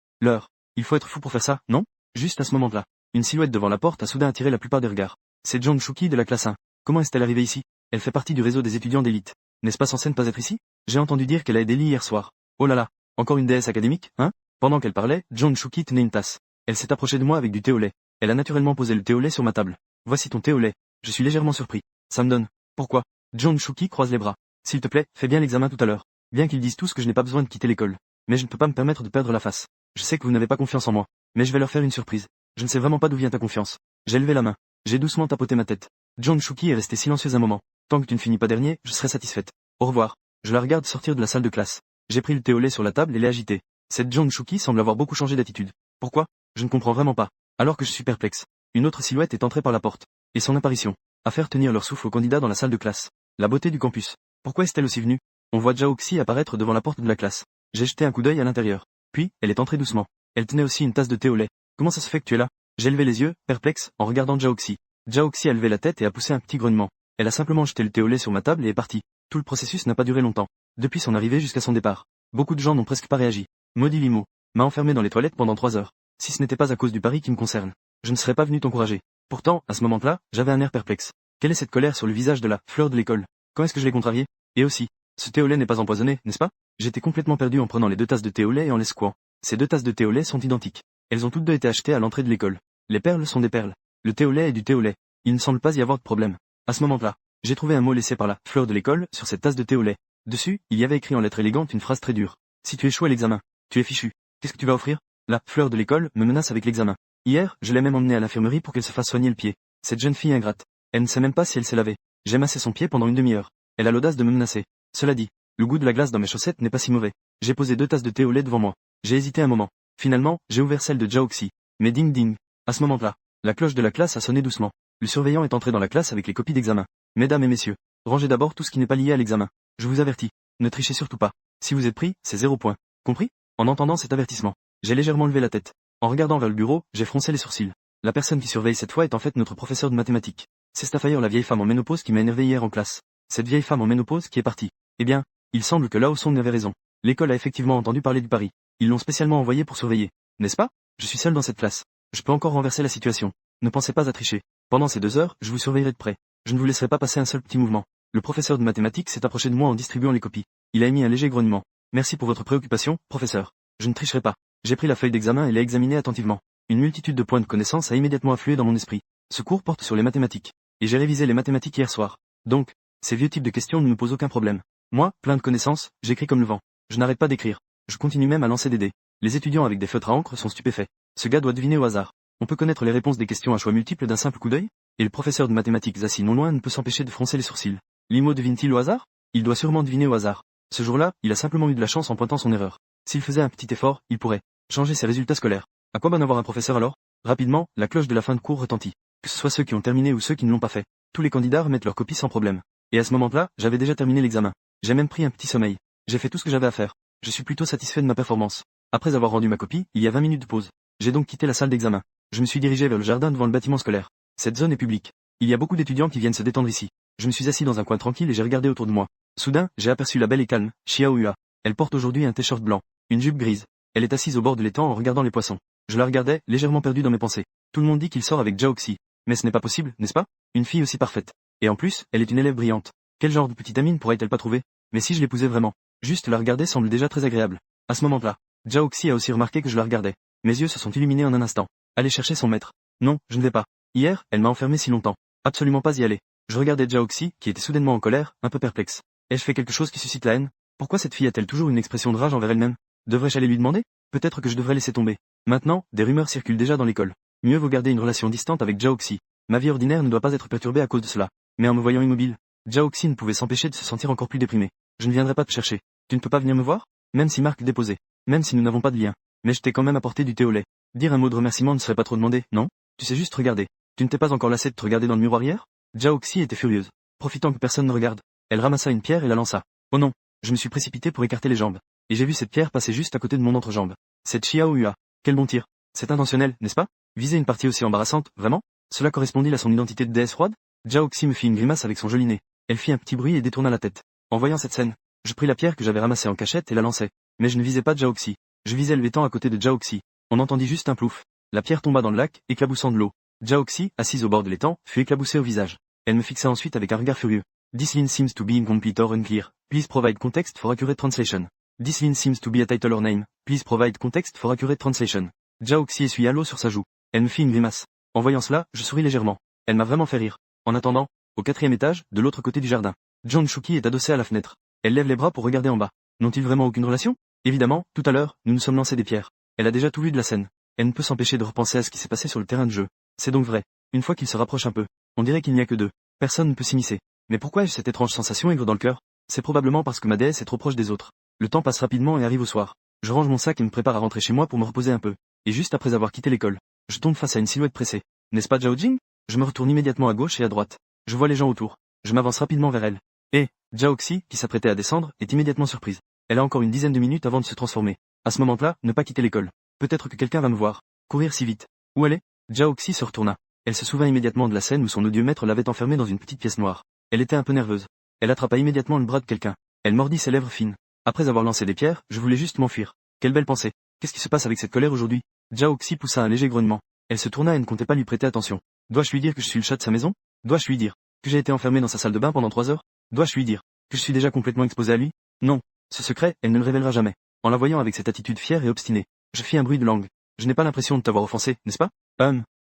Il faut être fou pour faire ça, non? Juste à ce moment-là. Une silhouette devant la porte a soudain attiré la plupart des regards. C'est Jong Shuki de la classe 1. Comment est-elle arrivée ici? Elle fait partie du réseau des étudiants d'élite. N'est-ce pas censé ne pas être ici? J'ai entendu dire qu'elle a aidé Lee hier soir. Oh là là, encore une déesse académique, hein? Pendant qu'elle parlait, Jong Shuki tenait une tasse. Elle s'est approchée de moi avec du thé au lait. Elle a naturellement posé le thé au lait sur ma table. Voici ton thé au lait. Je suis légèrement surpris. Ça me donne. Pourquoi? Jong Shuki croise les bras. S'il te plaît, fais bien l'examen tout à l'heure. Bien qu'ils disent tous que je n'ai pas besoin de quitter l'école. Mais je ne peux pas me permettre de perdre la face. Je sais que vous n'avez pas confiance en moi. Mais je vais leur faire une surprise. Je ne sais vraiment pas d'où vient ta confiance. J'ai levé la main. J'ai doucement tapoté ma tête. Jong Shuki est resté silencieux un moment. Tant que tu ne finis pas dernier, je serai satisfaite. Au revoir. Je la regarde sortir de la salle de classe. J'ai pris le thé au lait sur la table et l'ai agité. Cette Jong Shuki semble avoir beaucoup changé d'attitude. Pourquoi? Je ne comprends vraiment pas. Alors que je suis perplexe. Une autre silhouette est entrée par la porte. Et son apparition. À faire tenir leur souffle aux candidats dans la salle de classe. La beauté du campus. Pourquoi est-elle aussi venue? On voit Xiaoxi apparaître devant la porte de la classe. J'ai jeté un coup d'œil à l'intérieur. Puis, elle est entrée doucement. Elle tenait aussi une tasse de thé au lait. Comment ça se fait que tu es là? J'ai levé les yeux, perplexe, en regardant Xiaoxi. Xiaoxi a levé la tête et a poussé un petit grognement. Elle a simplement jeté le thé au lait sur ma table et est partie. Tout le processus n'a pas duré longtemps. Depuis son arrivée jusqu'à son départ. Beaucoup de gens n'ont presque pas réagi. Maudit Limo m'a enfermé dans les toilettes pendant 3 heures. Si ce n'était pas à cause du pari qui me concerne, je ne serais pas venu t'encourager. Pourtant, à ce moment-là, j'avais un air perplexe. Quelle est cette colère sur le visage de la fleur de l'école? Quand est-ce que je l'ai contrarié? Et aussi, ce thé au lait n'est pas empoisonné, n'est-ce pas? J'étais complètement perdu en prenant les 2 tasses de thé au lait et en les secouant. Ces 2 tasses de thé au lait sont identiques. Elles ont toutes 2 été achetées à l'entrée de l'école. Les perles sont des perles. Le thé au lait est du thé au lait. Il ne semble pas y avoir de problème. À ce moment-là, j'ai trouvé un mot laissé par la fleur de l'école sur cette tasse de thé au lait. Dessus, il y avait écrit en lettres élégantes une phrase très dure. Si tu échoues à l'examen, tu es fichu. Qu'est-ce que tu vas offrir? La fleur de l'école me menace avec l'examen. Hier, je l'ai même emmenée à l'infirmerie pour qu'elle se fasse soigner le pied. Cette jeune fille ingrate. Elle ne sait même pas si elle s'est lavée. J'ai massé son pied pendant une demi-heure. Elle a l'audace de me menacer. Cela dit, le goût de la glace dans mes chaussettes n'est pas si mauvais. J'ai posé 2 tasses de thé au lait devant moi. J'ai hésité un moment. Finalement, j'ai ouvert celle de Xiaoxi. Mais ding ding. À ce moment-là, la cloche de la classe a sonné doucement. Le surveillant est entré dans la classe avec les copies d'examen. Mesdames et messieurs, rangez d'abord tout ce qui n'est pas lié à l'examen. Je vous avertis. Ne trichez surtout pas. Si vous êtes pris, c'est 0 point. Compris? En entendant cet avertissement, j'ai légèrement levé la tête. En regardant vers le bureau, j'ai froncé les sourcils. La personne qui surveille cette fois est en fait notre professeur de mathématiques. C'est Staffire, la vieille femme en ménopause qui m'a énervé hier en classe. Cette vieille femme en ménopause qui est partie. Eh bien, il semble que Lao Song avait raison. L'école a effectivement entendu parler du pari. Ils l'ont spécialement envoyé pour surveiller. N'est-ce pas? Je suis seul dans cette classe. Je peux encore renverser la situation. Ne pensez pas à tricher. Pendant ces 2 heures, je vous surveillerai de près. Je ne vous laisserai pas passer un seul petit mouvement. Le professeur de mathématiques s'est approché de moi en distribuant les copies. Il a émis un léger grognement. Merci pour votre préoccupation, professeur. Je ne tricherai pas. J'ai pris la feuille d'examen et l'ai examinée attentivement. Une multitude de points de connaissance a immédiatement afflué dans mon esprit. Ce cours porte sur les mathématiques. Et j'ai révisé les mathématiques hier soir. Donc, ces vieux types de questions ne me posent aucun problème. Moi, plein de connaissances, j'écris comme le vent. Je n'arrête pas d'écrire. Je continue même à lancer des dés. Les étudiants avec des feutres à encre sont stupéfaits. Ce gars doit deviner au hasard. On peut connaître les réponses des questions à choix multiples d'un simple coup d'œil? Et le professeur de mathématiques assis non loin ne peut s'empêcher de froncer les sourcils. Limo devine-t-il au hasard? Il doit sûrement deviner au hasard. Ce jour-là, il a simplement eu de la chance en pointant son erreur. S'il faisait un petit effort, il pourrait changer ses résultats scolaires. À quoi bon avoir un professeur alors? Rapidement, la cloche de la fin de cours retentit. Que ce soit ceux qui ont terminé ou ceux qui ne l'ont pas fait. Tous les candidats remettent leur copie sans problème. Et à ce moment-là, j'avais déjà terminé l'examen. J'ai même pris un petit sommeil. J'ai fait tout ce que j'avais à faire. Je suis plutôt satisfait de ma performance. Après avoir rendu ma copie, il y a 20 minutes de pause. J'ai donc quitté la salle d'examen. Je me suis dirigé vers le jardin devant le bâtiment scolaire. Cette zone est publique. Il y a beaucoup d'étudiants qui viennent se détendre ici. Je me suis assis dans un coin tranquille et j'ai regardé autour de moi. Soudain, j'ai aperçu la belle et calme, Xiao Hua. Elle porte aujourd'hui un t-shirt blanc, une jupe grise. Elle est assise au bord de l'étang en regardant les poissons. Je la regardais, légèrement perdu dans mes pensées. Tout le monde dit qu'il sort avec Zhao Xi. Mais ce n'est pas possible, n'est-ce pas? Une fille aussi parfaite. Et en plus, elle est une élève brillante. Quel genre de petite amie ne pourrait-elle pas trouver? Mais si je l'épousais vraiment? Juste la regarder semble déjà très agréable. À ce moment-là, Zhao Xi a aussi remarqué que je la regardais. Mes yeux se sont illuminés en un instant. Aller chercher son maître. Non, je ne vais pas. Hier, elle m'a enfermé si longtemps. Absolument pas y aller. Je regardais Zhao Xi, qui était soudainement en colère, un peu perplexe. Ai-je fait quelque chose qui suscite la haine? Pourquoi cette fille a-t-elle toujours une expression de rage envers elle-même? Devrais-je aller lui demander? Peut-être que je devrais laisser tomber. Maintenant, des rumeurs circulent déjà dans l'école. Mieux vaut garder une relation distante avec Zhao Xi. Ma vie ordinaire ne doit pas être perturbée à cause de cela. Mais en me voyant immobile, Zhao Xi ne pouvait s'empêcher de se sentir encore plus déprimé. Je ne viendrai pas te chercher. Tu ne peux pas venir me voir? Même si Marc déposé. Même si nous n'avons pas de lien. Mais je t'ai quand même apporté du thé au lait. Dire un mot de remerciement ne serait pas trop demandé, non? Tu sais juste regarder. Tu ne t'es pas encore lassé de te regarder dans le miroir hier? Zhao Xi était furieuse. Profitant que personne ne regarde, elle ramassa une pierre et la lança. Oh non! Je me suis précipité pour écarter les jambes. Et j'ai vu cette pierre passer juste à côté de mon entrejambe. C'est Xiao Hua. Quel bon tir. C'est intentionnel, n'est-ce pas? Viser une partie aussi embarrassante, vraiment? Cela correspondit à son identité de déesse froide? Zhao Xi me fit une grimace avec son joli nez. Elle fit un petit bruit et détourna la tête. En voyant cette scène, je pris la pierre que j'avais ramassée en cachette et la lançai. Mais je ne visais pas Zhao Xi. Je visais l'étang à côté de Zhao Xi. On entendit juste un plouf. La pierre tomba dans le lac, éclaboussant de l'eau. Zhao Xi, assise au bord de l'étang, fut éclaboussée au visage. Elle me fixa ensuite avec un regard furieux. This line seems to be incomplete or unclear. Please provide context for accurate translation. This line seems to be a title or name. Please provide context for accurate translation. Zhao Xi essuya l'eau sur sa joue. Elle me fit une grimace. En voyant cela, je souris légèrement. Elle m'a vraiment fait rire. En attendant, au 4e étage, de l'autre côté du jardin, John Shuki est adossée à la fenêtre. Elle lève les bras pour regarder en bas. N'ont-ils vraiment aucune relation? Évidemment, tout à l'heure, nous nous sommes lancés des pierres. Elle a déjà tout vu de la scène. Elle ne peut s'empêcher de repenser à ce qui s'est passé sur le terrain de jeu. C'est donc vrai. Une fois qu'ils se rapprochent un peu, on dirait qu'il n'y a que deux. Personne ne peut s'immiscer. Mais pourquoi ai-je cette étrange sensation aigre dans le cœur? C'est probablement parce que ma déesse est trop proche des autres. Le temps passe rapidement et arrive au soir. Je range mon sac et me prépare à rentrer chez moi pour me reposer un peu. Et juste après avoir quitté l'école, je tombe face à une silhouette pressée. N'est-ce pas Zhao Jing? Je me retourne immédiatement à gauche et à droite. Je vois les gens autour. Je m'avance rapidement vers elle. Et, Zhao Xi, qui s'apprêtait à descendre, est immédiatement surprise. Elle a encore une dizaine de minutes avant de se transformer. À ce moment-là, ne pas quitter l'école. Peut-être que quelqu'un va me voir. Courir si vite. Où aller? Zhao Xi se retourna. Elle se souvint immédiatement de la scène où son odieux maître l'avait enfermée dans une petite pièce noire. Elle était un peu nerveuse. Elle attrapa immédiatement le bras de quelqu'un. Elle mordit ses lèvres fines. Après avoir lancé des pierres, je voulais juste m'enfuir. Quelle belle pensée. Qu'est-ce qui se passe avec cette colère aujourd'hui? Zhao Xi poussa un léger grognement. Elle se tourna et ne comptait pas lui prêter attention. Dois-je lui dire que je suis le chat de sa maison? Dois-je lui dire que j'ai été enfermé dans sa salle de bain pendant 3 heures? Dois-je lui dire que je suis déjà complètement exposé à lui? Non. Ce secret, elle ne le révélera jamais. En la voyant avec cette attitude fière et obstinée, je fis un bruit de langue. Je n'ai pas l'impression de t'avoir offensé, n'est-ce pas?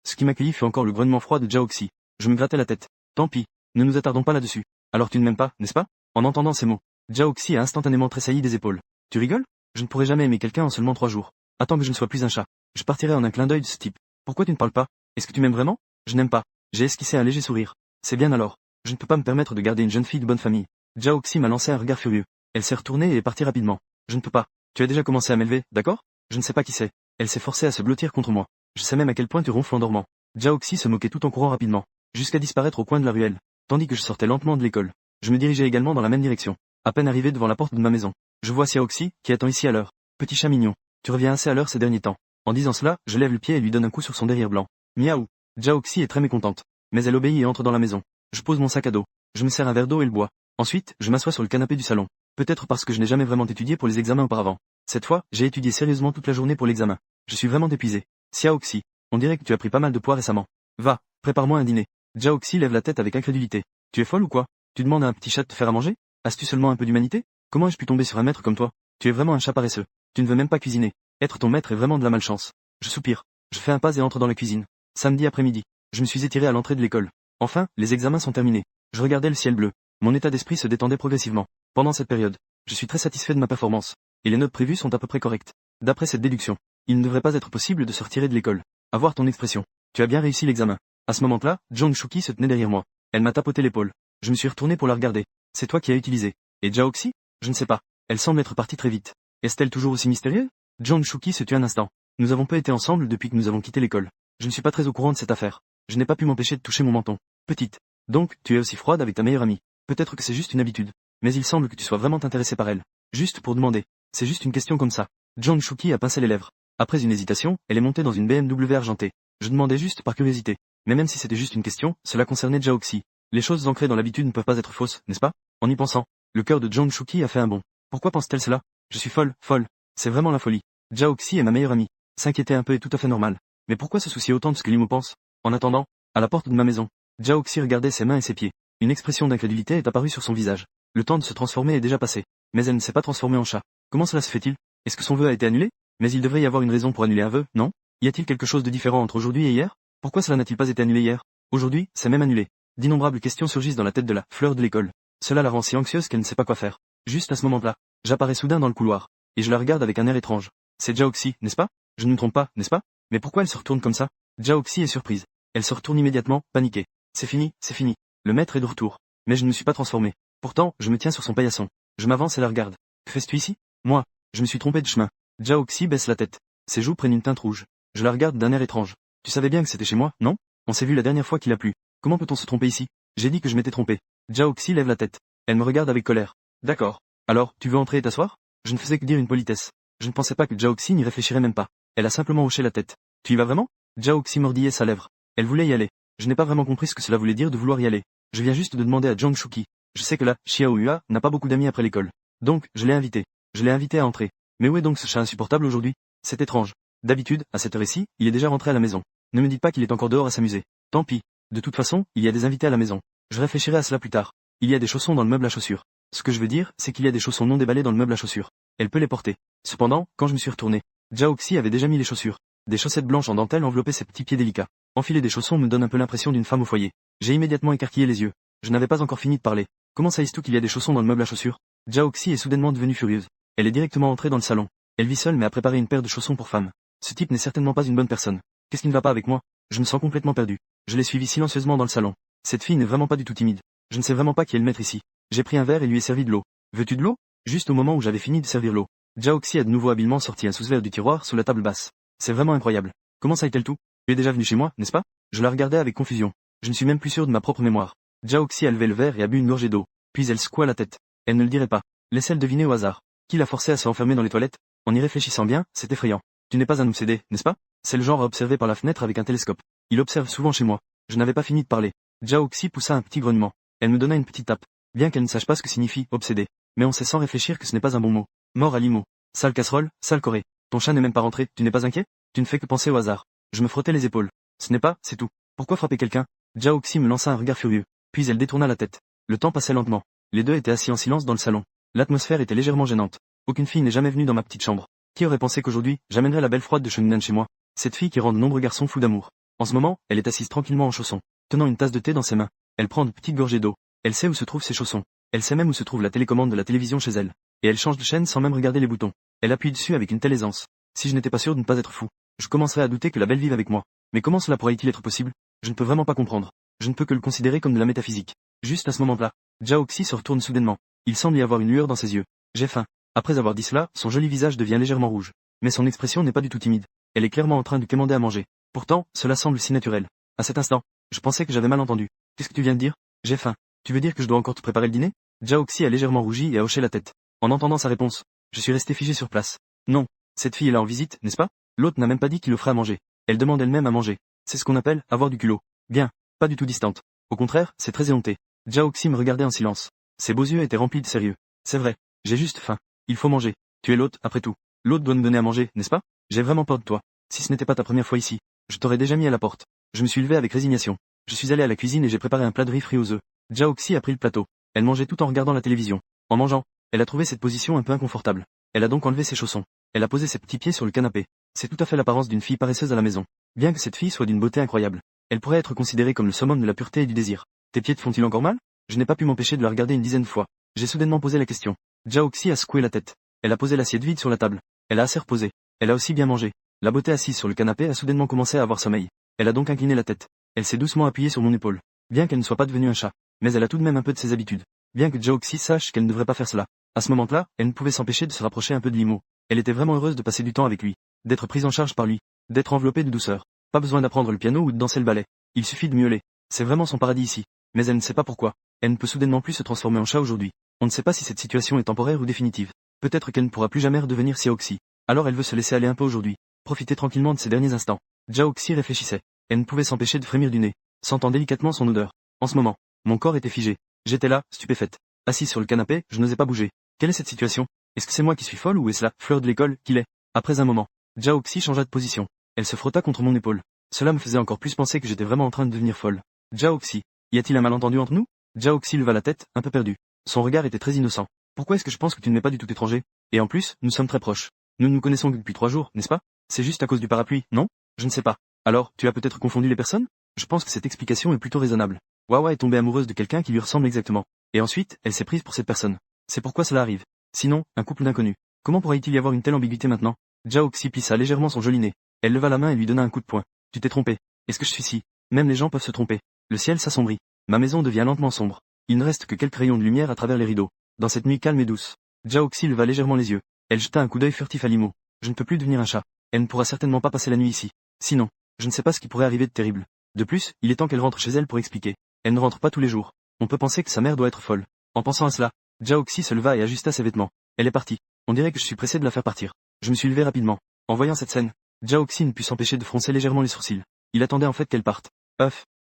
Ce qui m'accueillit fut encore le grognement froid de Zhao Xi. Je me grattais la tête. Tant pis. Ne nous attardons pas là-dessus. Alors tu ne m'aimes pas, n'est-ce pas? En entendant ces mots, Zhao Xi a instantanément tressailli des épaules. Tu rigoles? Je ne pourrai jamais aimer quelqu'un en seulement 3 jours. Attends que je ne sois plus un chat. Je partirai en un clin d'œil de ce type. Pourquoi tu ne parles pas? Est-ce que tu m'aimes vraiment? Je n'aime pas. J'ai esquissé un léger sourire. C'est bien alors. Je ne peux pas me permettre de garder une jeune fille de bonne famille. Zhao Xi m'a lancé un regard furieux. Elle s'est retournée et est partie rapidement. Je ne peux pas. Tu as déjà commencé à m'élever, d'accord? Je ne sais pas qui c'est. Elle s'est forcée à se blottir contre moi. Je sais même à quel point tu ronfles en dormant. Zhao Xi se moquait tout en courant rapidement, jusqu'à disparaître au coin de la ruelle, tandis que je sortais lentement de l'école. Je me dirigeais également dans la même direction. À peine arrivé devant la porte de ma maison, je vois Xiao Xi, qui attend ici à l'heure. Petit chat mignon, tu reviens assez à l'heure ces derniers temps. En disant cela, je lève le pied et lui donne un coup sur son derrière blanc. Miaou. Zhao Xi est très mécontente, mais elle obéit et entre dans la maison. Je pose mon sac à dos. Je me sers un verre d'eau et le bois. Ensuite, je m'assois sur le canapé du salon. Peut-être parce que je n'ai jamais vraiment étudié pour les examens auparavant. Cette fois, j'ai étudié sérieusement toute la journée pour l'examen. Je suis vraiment épuisé. Xiao Xi, on dirait que tu as pris pas mal de poids récemment. Va, prépare-moi un dîner. Zhao Xi lève la tête avec incrédulité. Tu es folle ou quoi? Tu demandes à un petit chat de te faire à manger? As-tu seulement un peu d'humanité? Comment ai-je pu tomber sur un maître comme toi? Tu es vraiment un chat paresseux. Tu ne veux même pas cuisiner. Être ton maître est vraiment de la malchance. Je soupire. Je fais un pas et entre dans la cuisine. Samedi après-midi. Je me suis étiré à l'entrée de l'école. Enfin, les examens sont terminés. Je regardais le ciel bleu. Mon état d'esprit se détendait progressivement. Pendant cette période, je suis très satisfait de ma performance. Et les notes prévues sont à peu près correctes. D'après cette déduction, il ne devrait pas être possible de se retirer de l'école. À voir ton expression. Tu as bien réussi l'examen. À ce moment-là, Zhang Shuki se tenait derrière moi. Elle m'a tapoté l'épaule. Je me suis retourné pour la regarder. C'est toi qui as utilisé. Et Zhao Xi? Je ne sais pas. Elle semble être partie très vite. Est-elle toujours aussi mystérieuse? Zhang Shuki se tut un instant. Nous avons peu été ensemble depuis que nous avons quitté l'école. Je ne suis pas très au courant de cette affaire. Je n'ai pas pu m'empêcher de toucher mon menton. Petite. Donc, tu es aussi froide avec ta meilleure amie. Peut-être que c'est juste une habitude. Mais il semble que tu sois vraiment intéressé par elle. Juste pour demander. C'est juste une question comme ça. Zhang Shuki a pincé les lèvres. Après une hésitation, elle est montée dans une BMW argentée. Je demandais juste par curiosité. Mais même si c'était juste une question, cela concernait Jiaoxi. Les choses ancrées dans l'habitude ne peuvent pas être fausses, n'est-ce pas? En y pensant, le cœur de Zhang Shuqi a fait un bond. Pourquoi pense-t-elle cela? Je suis folle, folle. C'est vraiment la folie. Jiaoxi est ma meilleure amie. S'inquiéter un peu est tout à fait normal. Mais pourquoi se soucier autant de ce que Limo pense? En attendant, à la porte de ma maison, Jiaoxi regardait ses mains et ses pieds. Une expression d'incrédulité est apparue sur son visage. Le temps de se transformer est déjà passé. Mais elle ne s'est pas transformée en chat. Comment cela se fait-il? Est-ce que son vœu a été annulé? Mais il devrait y avoir une raison pour annuler un vœu, non? Y a-t-il quelque chose de différent entre aujourd'hui et hier? Pourquoi cela n'a-t-il pas été annulé hier? Aujourd'hui, c'est même annulé. D'innombrables questions surgissent dans la tête de la fleur de l'école. Cela la rend si anxieuse qu'elle ne sait pas quoi faire. Juste à ce moment-là, j'apparais soudain dans le couloir, et je la regarde avec un air étrange. C'est Jiaoxi, n'est-ce pas? Je ne me trompe pas, n'est-ce pas? Mais pourquoi elle se retourne comme ça? Jiaoxi est surprise. Elle se retourne immédiatement, paniquée. C'est fini, c'est fini. Le maître est de retour. Mais je ne me suis pas transformé. Pourtant, je me tiens sur son paillasson. Je m'avance et la regarde. Que fais-tu ici? Moi, je me suis trompé de chemin. Jiaoxi baisse la tête. Ses joues prennent une teinte rouge. Je la regarde d'un air étrange. Tu savais bien que c'était chez moi, non? On s'est vu la dernière fois qu'il a plu. Comment peut-on se tromper ici? J'ai dit que je m'étais trompé. Jiaoxi lève la tête. Elle me regarde avec colère. D'accord. Alors, tu veux entrer et t'asseoir? Je ne faisais que dire une politesse. Je ne pensais pas que Jiaoxi n'y réfléchirait même pas. Elle a simplement hoché la tête. Tu y vas vraiment? Jiaoxi mordillait sa lèvre. Elle voulait y aller. Je n'ai pas vraiment compris ce que cela voulait dire de vouloir y aller. Je viens juste de demander à Zhang Shuqi. Je sais que là, Xiao Hua n'a pas beaucoup d'amis après l'école. Donc, je l'ai invité. Je l'ai invité à entrer. Mais où est donc ce chat insupportable aujourd'hui? C'est étrange. D'habitude, à cette heure-ci, il est déjà rentré à la maison. Ne me dites pas qu'il est encore dehors à s'amuser. Tant pis. De toute façon, il y a des invités à la maison. Je réfléchirai à cela plus tard. Il y a des chaussons dans le meuble à chaussures. Ce que je veux dire, c'est qu'il y a des chaussons non déballés dans le meuble à chaussures. Elle peut les porter. Cependant, quand je me suis retourné, Jiaoxi avait déjà mis les chaussures. Des chaussettes blanches en dentelle enveloppaient ses petits pieds délicats. Enfiler des chaussons me donne un peu l'impression d'une femme au foyer. J'ai immédiatement écarquillé les yeux. Je n'avais pas encore fini de parler. Comment sais-tu qu'il y a des chaussons dans le meuble à chaussures? Jiaoxi est soudainement devenue furieuse. Elle est directement entrée dans le salon. Elle vit seule mais a préparé une paire de chaussons pour femme. Ce type n'est certainement pas une bonne personne. Qu'est-ce qui ne va pas avec moi? Je me sens complètement perdu. Je l'ai suivi silencieusement dans le salon. Cette fille n'est vraiment pas du tout timide. Je ne sais vraiment pas qui est le maître ici. J'ai pris un verre et lui ai servi de l'eau. Veux-tu de l'eau? Juste au moment où j'avais fini de servir l'eau, Jiaoxi a de nouveau habilement sorti un sous-verre du tiroir sous la table basse. C'est vraiment incroyable. Comment ça est-elle tout? Tu es déjà venu chez moi, n'est-ce pas? Je la regardais avec confusion. Je ne suis même plus sûr de ma propre mémoire. Jiaoxi a levé le verre et a bu une gorgée d'eau. Puis elle secoua la tête. Elle ne le dirait pas. Laissez-le deviner au hasard. Qui l'a forcé à se enfermer dans les toilettes? En y réfléchissant bien, c'est effrayant. Tu n'es pas un obsédé, n'est-ce pas? C'est le genre à observer par la fenêtre avec un télescope. Il observe souvent chez moi. Je n'avais pas fini de parler. Jiaoxi poussa un petit grognement. Elle me donna une petite tape. Bien qu'elle ne sache pas ce que signifie obsédé. Mais on sait sans réfléchir que ce n'est pas un bon mot. Mort à l'imo. Sale casserole, sale corée. Ton chat n'est même pas rentré, tu n'es pas inquiet? Tu ne fais que penser au hasard. Je me frottais les épaules. Ce n'est pas, c'est tout. Pourquoi frapper quelqu'un? Jiaoxi me lança un regard furieux. Puis elle détourna la tête. Le temps passait lentement. Les deux étaient assis en silence dans le salon. L'atmosphère était légèrement gênante. Aucune fille n'est jamais venue dans ma petite chambre. Qui aurait pensé qu'aujourd'hui, j'amènerais la belle froide de Shunnan chez moi? Cette fille qui rend de nombreux garçons fous d'amour. En ce moment, elle est assise tranquillement en chaussons, tenant une tasse de thé dans ses mains. Elle prend de petites gorgées d'eau. Elle sait où se trouvent ses chaussons. Elle sait même où se trouve la télécommande de la télévision chez elle. Et elle change de chaîne sans même regarder les boutons. Elle appuie dessus avec une telle aisance. Si je n'étais pas sûr de ne pas être fou, je commencerais à douter que la belle vive avec moi. Mais comment cela pourrait-il être possible? Je ne peux vraiment pas comprendre. Je ne peux que le considérer comme de la métaphysique. Juste à ce moment-là, Jiaoxi se retourne soudainement. Il semble y avoir une lueur dans ses yeux. J'ai faim. Après avoir dit cela, son joli visage devient légèrement rouge. Mais son expression n'est pas du tout timide. Elle est clairement en train de commander à manger. Pourtant, cela semble si naturel. À cet instant, je pensais que j'avais mal entendu. Qu'est-ce que tu viens de dire? J'ai faim. Tu veux dire que je dois encore te préparer le dîner? Jiaoxi a légèrement rougi et a hoché la tête. En entendant sa réponse, je suis resté figé sur place. Non. Cette fille est là en visite, n'est-ce pas? L'autre n'a même pas dit qu'il offrait à manger. Elle demande elle-même à manger. C'est ce qu'on appelle avoir du culot. Bien. Pas du tout distante. Au contraire, c'est très éhonté. Jiaoxi me regardait en silence. Ses beaux yeux étaient remplis de sérieux. C'est vrai. J'ai juste faim. Il faut manger. Tu es l'hôte, après tout. L'hôte doit me donner à manger, n'est-ce pas? J'ai vraiment peur de toi. Si ce n'était pas ta première fois ici, je t'aurais déjà mis à la porte. Je me suis levé avec résignation. Je suis allé à la cuisine et j'ai préparé un plat de riz frit aux œufs. Jiaoxi a pris le plateau. Elle mangeait tout en regardant la télévision. En mangeant, elle a trouvé cette position un peu inconfortable. Elle a donc enlevé ses chaussons. Elle a posé ses petits pieds sur le canapé. C'est tout à fait l'apparence d'une fille paresseuse à la maison. Bien que cette fille soit d'une beauté incroyable, elle pourrait être considérée comme le summum de la pureté et du désir. Tes pieds te font-ils encore mal? Je n'ai pas pu m'empêcher de la regarder une dizaine de fois. J'ai soudainement posé la question. Jiaoxi a secoué la tête. Elle a posé l'assiette vide sur la table. Elle a assez reposé. Elle a aussi bien mangé. La beauté assise sur le canapé a soudainement commencé à avoir sommeil. Elle a donc incliné la tête. Elle s'est doucement appuyée sur mon épaule. Bien qu'elle ne soit pas devenue un chat, mais elle a tout de même un peu de ses habitudes. Bien que Jiaoxi sache qu'elle ne devrait pas faire cela. À ce moment-là, elle ne pouvait s'empêcher de se rapprocher un peu de Limo. Elle était vraiment heureuse de passer du temps avec lui, d'être prise en charge par lui, d'être enveloppée de douceur. Pas besoin d'apprendre le piano ou de danser le ballet. Il suffit de miauler. C'est vraiment son paradis ici. Mais elle ne sait pas pourquoi. Elle ne peut soudainement plus se transformer en chat aujourd'hui. On ne sait pas si cette situation est temporaire ou définitive. Peut-être qu'elle ne pourra plus jamais redevenir Xiaoxi. Alors elle veut se laisser aller un peu aujourd'hui. profitait tranquillement de ces derniers instants. Jiaoxi réfléchissait. Elle ne pouvait s'empêcher de frémir du nez, sentant délicatement son odeur. En ce moment, mon corps était figé. J'étais là, stupéfaite. Assise sur le canapé, je n'osais pas bouger. Quelle est cette situation? Est-ce que c'est moi qui suis folle ou est-ce la fleur de l'école qui l'est? Après un moment, Jiaoxi changea de position. Elle se frotta contre mon épaule. Cela me faisait encore plus penser que j'étais vraiment en train de devenir folle. Jiaoxi, y a-t-il un malentendu entre nous? Jiaoxi leva la tête, un peu perdu. Son regard était très innocent. Pourquoi est-ce que je pense que tu ne m'es pas du tout étranger? Et en plus, nous sommes très proches. Nous ne nous connaissons que depuis 3 jours, n'est-ce pas? C'est juste à cause du parapluie, non? Je ne sais pas. Alors, tu as peut-être confondu les personnes? Je pense que cette explication est plutôt raisonnable. Wawa est tombée amoureuse de quelqu'un qui lui ressemble exactement. Et ensuite, elle s'est prise pour cette personne. C'est pourquoi cela arrive. Sinon, un couple d'inconnus. Comment pourrait-il y avoir une telle ambiguïté maintenant? Jiaoxi plissa légèrement son joli nez. Elle leva la main et lui donna un coup de poing. Tu t'es trompé. Est-ce que je suis si? Même les gens peuvent se tromper. Le ciel s'assombrit. Ma maison devient lentement sombre. Il ne reste que quelques rayons de lumière à travers les rideaux. Dans cette nuit calme et douce. Jiaoxi leva légèrement les yeux. Elle jeta un coup d'œil furtif à Limo. Je ne peux plus devenir un chat. Elle ne pourra certainement pas passer la nuit ici. Sinon, je ne sais pas ce qui pourrait arriver de terrible. De plus, il est temps qu'elle rentre chez elle pour expliquer. Elle ne rentre pas tous les jours. On peut penser que sa mère doit être folle. En pensant à cela, Jiaoxi se leva et ajusta ses vêtements. Elle est partie. On dirait que je suis pressé de la faire partir. Je me suis levé rapidement. En voyant cette scène, Jiaoxi ne put s'empêcher de froncer légèrement les sourcils. Il attendait en fait qu'elle parte.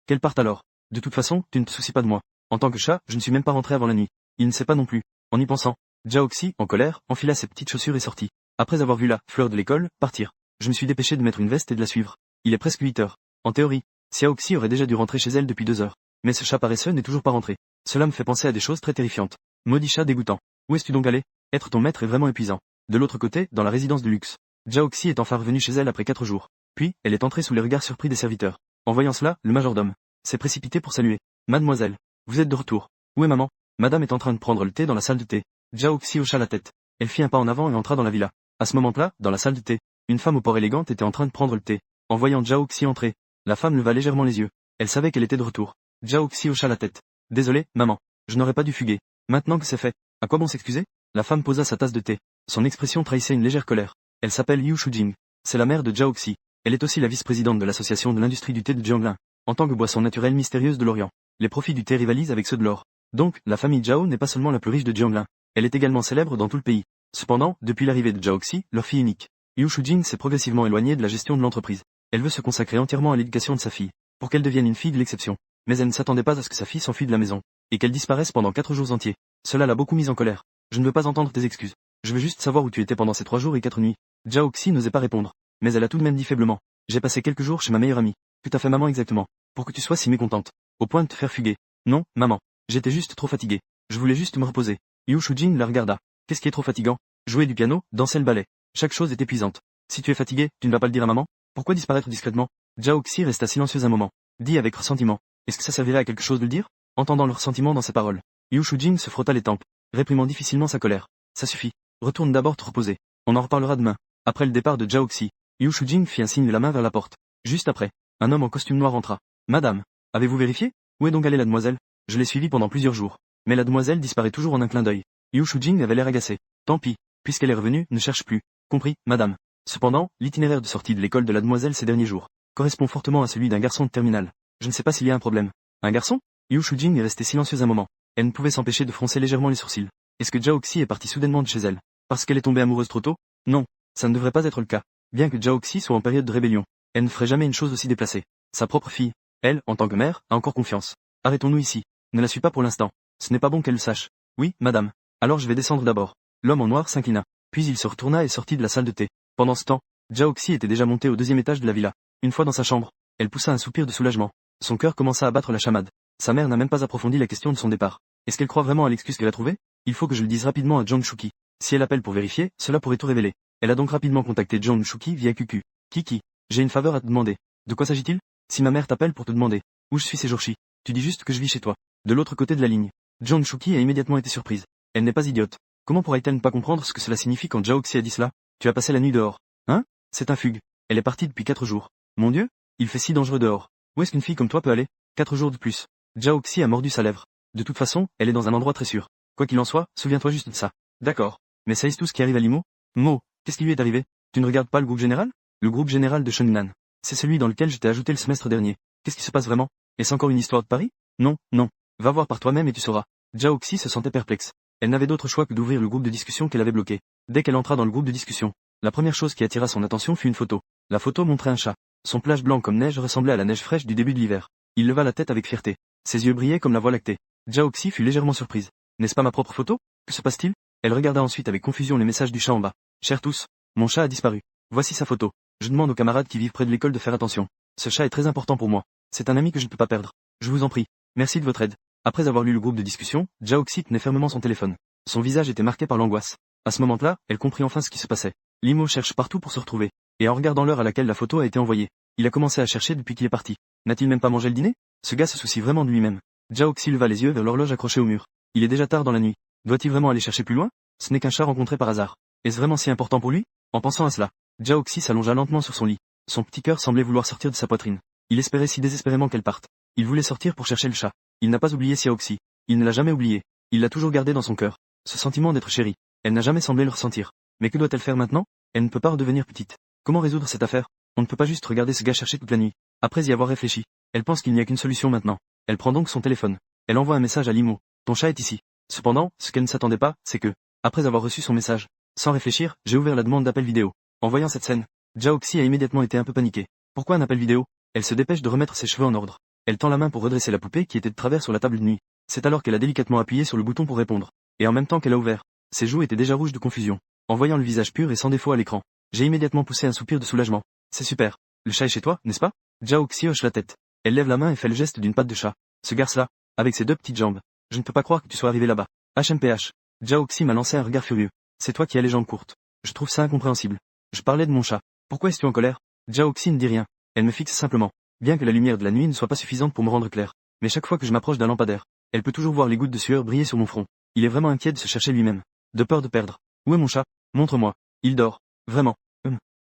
Qu'elle parte alors. De toute façon, tu ne te soucies pas de moi. En tant que chat, je ne suis même pas rentré avant la nuit. Il ne sait pas non plus. En y pensant, Jiaoxi, en colère, enfila ses petites chaussures et sortit. Après avoir vu la fleur de l'école partir, je me suis dépêché de mettre une veste et de la suivre. Il est presque 8 heures. En théorie, Xiaoxi aurait déjà dû rentrer chez elle depuis 2 heures. Mais ce chat paresseux n'est toujours pas rentré. Cela me fait penser à des choses très terrifiantes. Maudit chat dégoûtant. Où es-tu donc allé? Être ton maître est vraiment épuisant. De l'autre côté, dans la résidence de luxe, Jiaoxi est enfin revenue chez elle après 4 jours. Puis, elle est entrée sous les regards surpris des serviteurs. En voyant cela, le majordome s'est précipité pour saluer. Mademoiselle, vous êtes de retour. Où est maman? Madame est en train de prendre le thé dans la salle de thé. Jiaoxi hocha la tête. Elle fit un pas en avant et entra dans la villa. À ce moment-là, dans la salle de thé, une femme au port élégante était en train de prendre le thé. En voyant Jiaoxi entrer, la femme leva légèrement les yeux. Elle savait qu'elle était de retour. Jiaoxi hocha la tête. Désolé, maman. Je n'aurais pas dû fuguer. Maintenant que c'est fait, à quoi bon s'excuser? La femme posa sa tasse de thé. Son expression trahissait une légère colère. Elle s'appelle Yu Shujing. C'est la mère de Jiaoxi. Elle est aussi la vice-présidente de l'association de l'industrie du thé de Jiangling. En tant que boisson naturelle mystérieuse de l'Orient, les profits du thé rivalisent avec ceux de l'or. Donc, la famille Jiao n'est pas seulement la plus riche de Jiangling. Elle est également célèbre dans tout le pays. Cependant, depuis l'arrivée de Jiaoxi, leur fille unique, Yu Shujing s'est progressivement éloignée de la gestion de l'entreprise. Elle veut se consacrer entièrement à l'éducation de sa fille, pour qu'elle devienne une fille de l'exception. Mais elle ne s'attendait pas à ce que sa fille s'enfuie de la maison, et qu'elle disparaisse pendant 4 jours entiers. Cela l'a beaucoup mise en colère. Je ne veux pas entendre tes excuses. Je veux juste savoir où tu étais pendant ces 3 jours et 4 nuits. Jiaoxi n'osait pas répondre. Mais elle a tout de même dit faiblement. J'ai passé quelques jours chez ma meilleure amie. Tout à fait maman exactement. Pour que tu sois si mécontente. Au point de te faire fuguer. Non, maman. J'étais juste trop fatigué. Je voulais juste me reposer. Yu Shujing la regarda. Qu'est-ce qui est trop fatigant? Jouer du piano, danser le ballet. Chaque chose est épuisante. Si tu es fatigué, tu ne vas pas le dire à maman? Pourquoi disparaître discrètement? Jiaoxi resta silencieuse un moment. Dit avec ressentiment. Est-ce que ça servirait à quelque chose de le dire? Entendant le ressentiment dans ses paroles, Yu Shujing se frotta les tempes, réprimant difficilement sa colère. Ça suffit. Retourne d'abord te reposer. On en reparlera demain. Après le départ de Jiaoxi, Yu Shujing fit un signe de la main vers la porte. Juste après, un homme en costume noir entra. Madame, avez-vous vérifié? Où est donc allée la demoiselle? Je l'ai suivie pendant plusieurs jours. Mais la demoiselle disparaît toujours en un clin d'œil. Yu Shujing avait l'air agacé. Tant pis, puisqu'elle est revenue, ne cherche plus. Compris, madame. Cependant, l'itinéraire de sortie de l'école de la demoiselle ces derniers jours correspond fortement à celui d'un garçon de terminale. Je ne sais pas s'il y a un problème. Un garçon? Yu Shujing est restée silencieuse un moment. Elle ne pouvait s'empêcher de froncer légèrement les sourcils. Est-ce que Jiaoxi est partie soudainement de chez elle? Parce qu'elle est tombée amoureuse trop tôt? Non, ça ne devrait pas être le cas. Bien que Jiaoxi soit en période de rébellion, elle ne ferait jamais une chose aussi déplacée. Sa propre fille, elle, en tant que mère, a encore confiance. Arrêtons-nous ici. Ne la suis pas pour l'instant. Ce n'est pas bon qu'elle le sache. Oui, madame. Alors je vais descendre d'abord. L'homme en noir s'inclina. Puis il se retourna et sortit de la salle de thé. Pendant ce temps, Jiaoxi était déjà montée au 2e étage de la villa. Une fois dans sa chambre, elle poussa un soupir de soulagement. Son cœur commença à battre la chamade. Sa mère n'a même pas approfondi la question de son départ. Est-ce qu'elle croit vraiment à l'excuse qu'elle a trouvée? Il faut que je le dise rapidement à John Shuki. Si elle appelle pour vérifier, cela pourrait tout révéler. Elle a donc rapidement contacté John Shuki via QQ. Kiki, j'ai une faveur à te demander. De quoi s'agit-il? Si ma mère t'appelle pour te demander où je suis ces jours-ci, tu dis juste que je vis chez toi. De l'autre côté de la ligne. John Shuki a immédiatement été surprise. Elle n'est pas idiote. Comment pourrait-elle ne pas comprendre ce que cela signifie quand Jiaoxi a dit cela? Tu as passé la nuit dehors. Hein? C'est un fugue. Elle est partie depuis 4 jours. Mon Dieu, il fait si dangereux dehors. Où est-ce qu'une fille comme toi peut aller? 4 jours de plus. Jiaoxi a mordu sa lèvre. De toute façon, elle est dans un endroit très sûr. Quoi qu'il en soit, souviens-toi juste de ça. D'accord. Mais sais-tu tout ce qui arrive à Limo? Mo, qu'est-ce qui lui est arrivé? Tu ne regardes pas le groupe général? Le groupe général de Shunnan. C'est celui dans lequel je t'ai ajouté le semestre dernier. Qu'est-ce qui se passe vraiment? Est-ce encore une histoire de Paris? Non, non. Va voir par toi-même et tu sauras. Jiaoxi se sentait perplexe. Elle n'avait d'autre choix que d'ouvrir le groupe de discussion qu'elle avait bloqué. Dès qu'elle entra dans le groupe de discussion, La première chose qui attira son attention fut une photo. La photo montrait un chat. Son pelage blanc comme neige ressemblait à la neige fraîche du début de l'hiver. Il leva la tête avec fierté. Ses yeux brillaient comme la voie lactée. Jiaoxi fut légèrement surprise. N'est-ce pas ma propre photo? Que se passe-t-il? Elle regarda ensuite avec confusion les messages du chat en bas. Chers tous, mon chat a disparu. Voici sa photo. Je demande aux camarades qui vivent près de l'école de faire attention. Ce chat est très important pour moi. C'est un ami que je ne peux pas perdre. Je vous en prie. Merci de votre aide. Après avoir lu le groupe de discussion, Jiaoxi tenait fermement son téléphone. Son visage était marqué par l'angoisse. À ce moment-là, elle comprit enfin ce qui se passait. Limo cherche partout pour se retrouver. Et en regardant l'heure à laquelle la photo a été envoyée, il a commencé à chercher depuis qu'il est parti. N'a-t-il même pas mangé le dîner? Ce gars se soucie vraiment de lui-même. Jiaoxi leva les yeux vers l'horloge accrochée au mur. Il est déjà tard dans la nuit. Doit-il vraiment aller chercher plus loin? Ce n'est qu'un chat rencontré par hasard. Est-ce vraiment si important pour lui? En pensant à cela, Jiaoxi s'allongea lentement sur son lit. Son petit cœur semblait vouloir sortir de sa poitrine. Il espérait si désespérément qu'elle parte. Il voulait sortir pour chercher le chat. Il n'a pas oublié Xiaoxi. Il ne l'a jamais oublié. Il l'a toujours gardé dans son cœur. Ce sentiment d'être chérie. Elle n'a jamais semblé le ressentir. Mais que doit-elle faire maintenant? Elle ne peut pas redevenir petite. Comment résoudre cette affaire? On ne peut pas juste regarder ce gars chercher toute la nuit. Après y avoir réfléchi, elle pense qu'il n'y a qu'une solution maintenant. Elle prend donc son téléphone. Elle envoie un message à Limo. Ton chat est ici. Cependant, ce qu'elle ne s'attendait pas, c'est que, après avoir reçu son message, sans réfléchir, j'ai ouvert la demande d'appel vidéo. En voyant cette scène, Jiaoxi a immédiatement été un peu paniquée. Pourquoi un appel vidéo? Elle se dépêche de remettre ses cheveux en ordre. Elle tend la main pour redresser la poupée qui était de travers sur la table de nuit. C'est alors qu'elle a délicatement appuyé sur le bouton pour répondre. Et en même temps qu'elle a ouvert, ses joues étaient déjà rouges de confusion. En voyant le visage pur et sans défaut à l'écran, j'ai immédiatement poussé un soupir de soulagement. C'est super. Le chat est chez toi, n'est-ce pas? Jiaoxi hoche la tête. Elle lève la main et fait le geste d'une patte de chat. Ce garce-là, avec ses deux petites jambes. Je ne peux pas croire que tu sois arrivé là-bas. HMPH. Jiaoxi m'a lancé un regard furieux. C'est toi qui as les jambes courtes. Je trouve ça incompréhensible. Je parlais de mon chat. Pourquoi es-tu en colère? Jiaoxi ne dit rien. Elle me fixe simplement. Bien que la lumière de la nuit ne soit pas suffisante pour me rendre clair. Mais chaque fois que je m'approche d'un lampadaire, elle peut toujours voir les gouttes de sueur briller sur mon front. Il est vraiment inquiet de se chercher lui-même. De peur de perdre. Où est mon chat? Montre-moi. Il dort. Vraiment.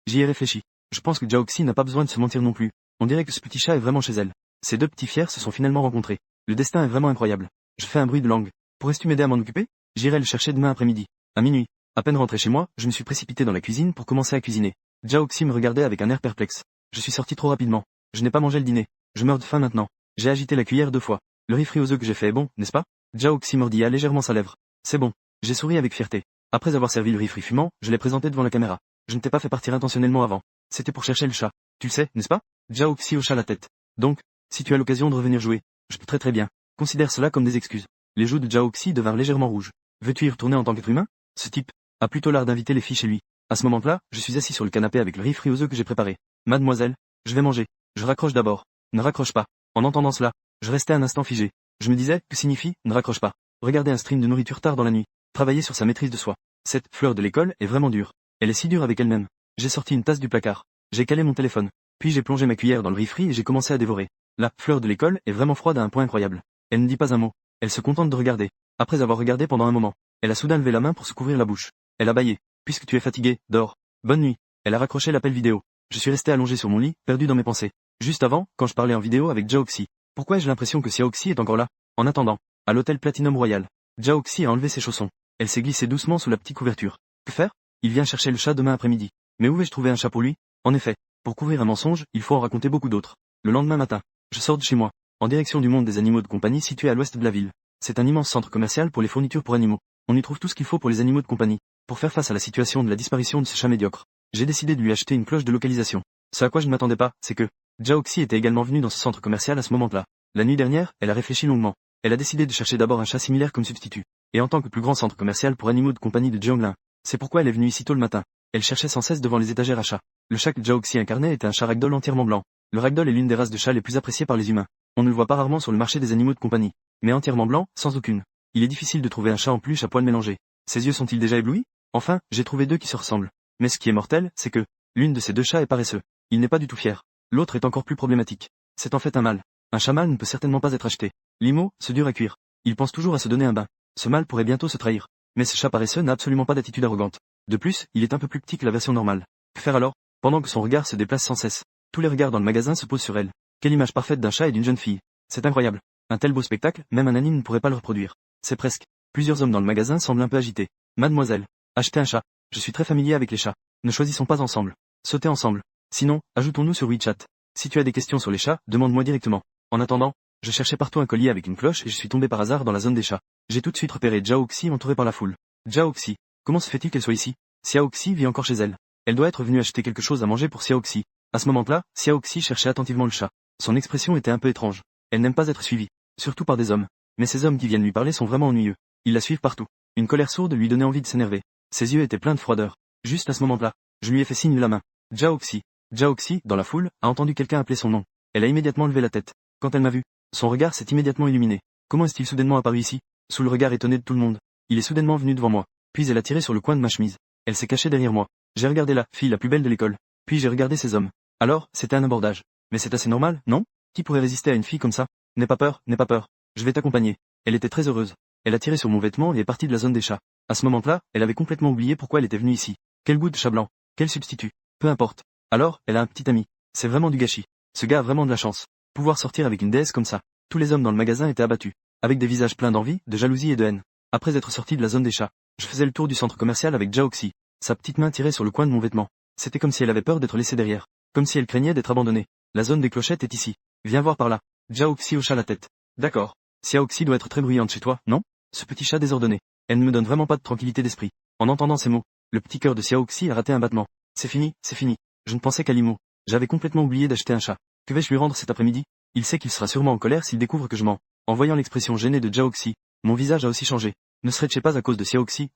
J'y ai réfléchi. Je pense que Jiaoxi n'a pas besoin de se mentir non plus. On dirait que ce petit chat est vraiment chez elle. Ces deux petits fiers se sont finalement rencontrés. Le destin est vraiment incroyable. Je fais un bruit de langue. Pourrais-tu m'aider à m'en occuper? J'irai le chercher demain après-midi. À minuit. À peine rentré chez moi, je me suis précipité dans la cuisine pour commencer à cuisiner. Jiaoxi me regardait avec un air perplexe. Je suis sorti trop rapidement. Je n'ai pas mangé le dîner. Je meurs de faim maintenant. J'ai agité la cuillère 2 fois. Le riz frit aux œufs que j'ai fait est bon, n'est-ce pas? Jiaoxi mordilla légèrement sa lèvre. C'est bon. J'ai souri avec fierté. Après avoir servi le riz frit fumant, je l'ai présenté devant la caméra. Je ne t'ai pas fait partir intentionnellement avant. C'était pour chercher le chat. Tu le sais, n'est-ce pas? Jiaoxi hocha la tête. Donc, si tu as l'occasion de revenir jouer, je peux très bien. Considère cela comme des excuses. Les joues de Jiaoxi devinrent légèrement rouges. Veux-tu y retourner en tant qu'être humain? Ce type a plutôt l'art d'inviter les filles chez lui. À ce moment-là, je suis assis sur le canapé avec le riz frit aux œufs que j'ai préparé. Mademoiselle, je vais manger. Je raccroche d'abord. Ne raccroche pas. En entendant cela, je restais un instant figé. Je me disais, que signifie, ne raccroche pas? Regarder un stream de nourriture tard dans la nuit. Travailler sur sa maîtrise de soi. Cette fleur de l'école est vraiment dure. Elle est si dure avec elle-même. J'ai sorti une tasse du placard. J'ai calé mon téléphone. Puis j'ai plongé ma cuillère dans le riz frit et j'ai commencé à dévorer. La fleur de l'école est vraiment froide à un point incroyable. Elle ne dit pas un mot. Elle se contente de regarder. Après avoir regardé pendant un moment, elle a soudain levé la main pour se couvrir la bouche. Elle a bâillé. Puisque tu es fatigué, dors. Bonne nuit. Elle a raccroché l'appel vidéo. Je suis resté allongé sur mon lit, perdu dans mes pensées. Juste avant, quand je parlais en vidéo avec Jiaoxi. Pourquoi ai-je l'impression que Xiaoxi est encore là? En attendant, à l'hôtel Platinum Royal, Jiaoxi a enlevé ses chaussons. Elle s'est glissée doucement sous la petite couverture. Que faire? Il vient chercher le chat demain après-midi. Mais où vais-je trouver un chat pour lui? En effet, pour couvrir un mensonge, il faut en raconter beaucoup d'autres. Le lendemain matin, je sors de chez moi, en direction du monde des animaux de compagnie situé à l'ouest de la ville. C'est un immense centre commercial pour les fournitures pour animaux. On y trouve tout ce qu'il faut pour les animaux de compagnie. Pour faire face à la situation de la disparition de ce chat médiocre, j'ai décidé de lui acheter une cloche de localisation. Ce à quoi je ne m'attendais pas, c'est que Jiaoxi était également venu dans ce centre commercial à ce moment-là. La nuit dernière, elle a réfléchi longuement. Elle a décidé de chercher d'abord un chat similaire comme substitut. Et en tant que plus grand centre commercial pour animaux de compagnie de Jiangling, c'est pourquoi elle est venue ici tôt le matin. Elle cherchait sans cesse devant les étagères à chats. Le chat que Jiaoxi incarnait était un chat ragdoll entièrement blanc. Le ragdoll est l'une des races de chats les plus appréciées par les humains. On ne le voit pas rarement sur le marché des animaux de compagnie. Mais entièrement blanc, sans aucune. Il est difficile de trouver un chat en peluche à poils mélangés. Ses yeux sont-ils déjà éblouis? Enfin, j'ai trouvé 2 qui se ressemblent. Mais ce qui est mortel, c'est que l'une de ces 2 chats est paresseux. Il n'est pas du tout fier. L'autre est encore plus problématique. C'est en fait un mâle. Un chat mâle ne peut certainement pas être acheté. Limo, c'est dur à cuire. Il pense toujours à se donner un bain. Ce mâle pourrait bientôt se trahir. Mais ce chat paresseux n'a absolument pas d'attitude arrogante. De plus, il est un peu plus petit que la version normale. Que faire alors? Pendant que son regard se déplace sans cesse, tous les regards dans le magasin se posent sur elle. Quelle image parfaite d'un chat et d'une jeune fille. C'est incroyable. Un tel beau spectacle, même un anime ne pourrait pas le reproduire. C'est presque. Plusieurs hommes dans le magasin semblent un peu agités. Mademoiselle, achetez un chat. Je suis très familier avec les chats. Ne choisissons pas ensemble. Sautez ensemble. Sinon, ajoutons-nous sur WeChat. Si tu as des questions sur les chats, demande-moi directement. En attendant, je cherchais partout un collier avec une cloche et je suis tombé par hasard dans la zone des chats. J'ai tout de suite repéré Jiaoxi entouré par la foule. Jiaoxi, comment se fait-il qu'elle soit ici? Xiaoxi vit encore chez elle. Elle doit être venue acheter quelque chose à manger pour Xiaoxi. À ce moment-là, Xiaoxi cherchait attentivement le chat. Son expression était un peu étrange. Elle n'aime pas être suivie. Surtout par des hommes. Mais ces hommes qui viennent lui parler sont vraiment ennuyeux. Ils la suivent partout. Une colère sourde lui donnait envie de s'énerver. Ses yeux étaient pleins de froideur. Juste à ce moment-là, je lui ai fait signe de la main. Xiaoxi. Xiaoxi, dans la foule, a entendu quelqu'un appeler son nom. Elle a immédiatement levé la tête. Quand elle m'a vu, son regard s'est immédiatement illuminé. Comment est-il soudainement apparu ici, sous le regard étonné de tout le monde? Il est soudainement venu devant moi. Puis elle a tiré sur le coin de ma chemise. Elle s'est cachée derrière moi. J'ai regardé la fille la plus belle de l'école. Puis j'ai regardé ces hommes. Alors, c'était un abordage. Mais c'est assez normal, non? Qui pourrait résister à une fille comme ça? N'aie pas peur, n'aie pas peur. Je vais t'accompagner. Elle était très heureuse. Elle a tiré sur mon vêtement et est partie de la zone des chats. À ce moment-là, elle avait complètement oublié pourquoi elle était venue ici. Quel goût de chat blanc. Quel substitut. Peu importe. Alors, elle a un petit ami. C'est vraiment du gâchis. Ce gars a vraiment de la chance. Pouvoir sortir avec une déesse comme ça. Tous les hommes dans le magasin étaient abattus. Avec des visages pleins d'envie, de jalousie et de haine. Après être sorti de la zone des chats, je faisais le tour du centre commercial avec Xiaoxi. Sa petite main tirait sur le coin de mon vêtement. C'était comme si elle avait peur d'être laissée derrière. Comme si elle craignait d'être abandonnée. La zone des clochettes est ici. Viens voir par là. Xiaoxi hocha la tête. D'accord. Xiaoxi doit être très bruyante chez toi, non? Ce petit chat désordonné. Elle ne me donne vraiment pas de tranquillité d'esprit. En entendant ces mots, le petit cœur de Xiaoxi a raté un battement. C'est fini, c'est fini. Je ne pensais qu'à l'IMO. J'avais complètement oublié d'acheter un chat. Que vais-je lui rendre cet après-midi? Il sait qu'il sera sûrement en colère s'il découvre que je mens. En voyant l'expression gênée de Xiaoxi, mon visage a aussi changé. Ne serait-ce pas à cause de Xiaoxi?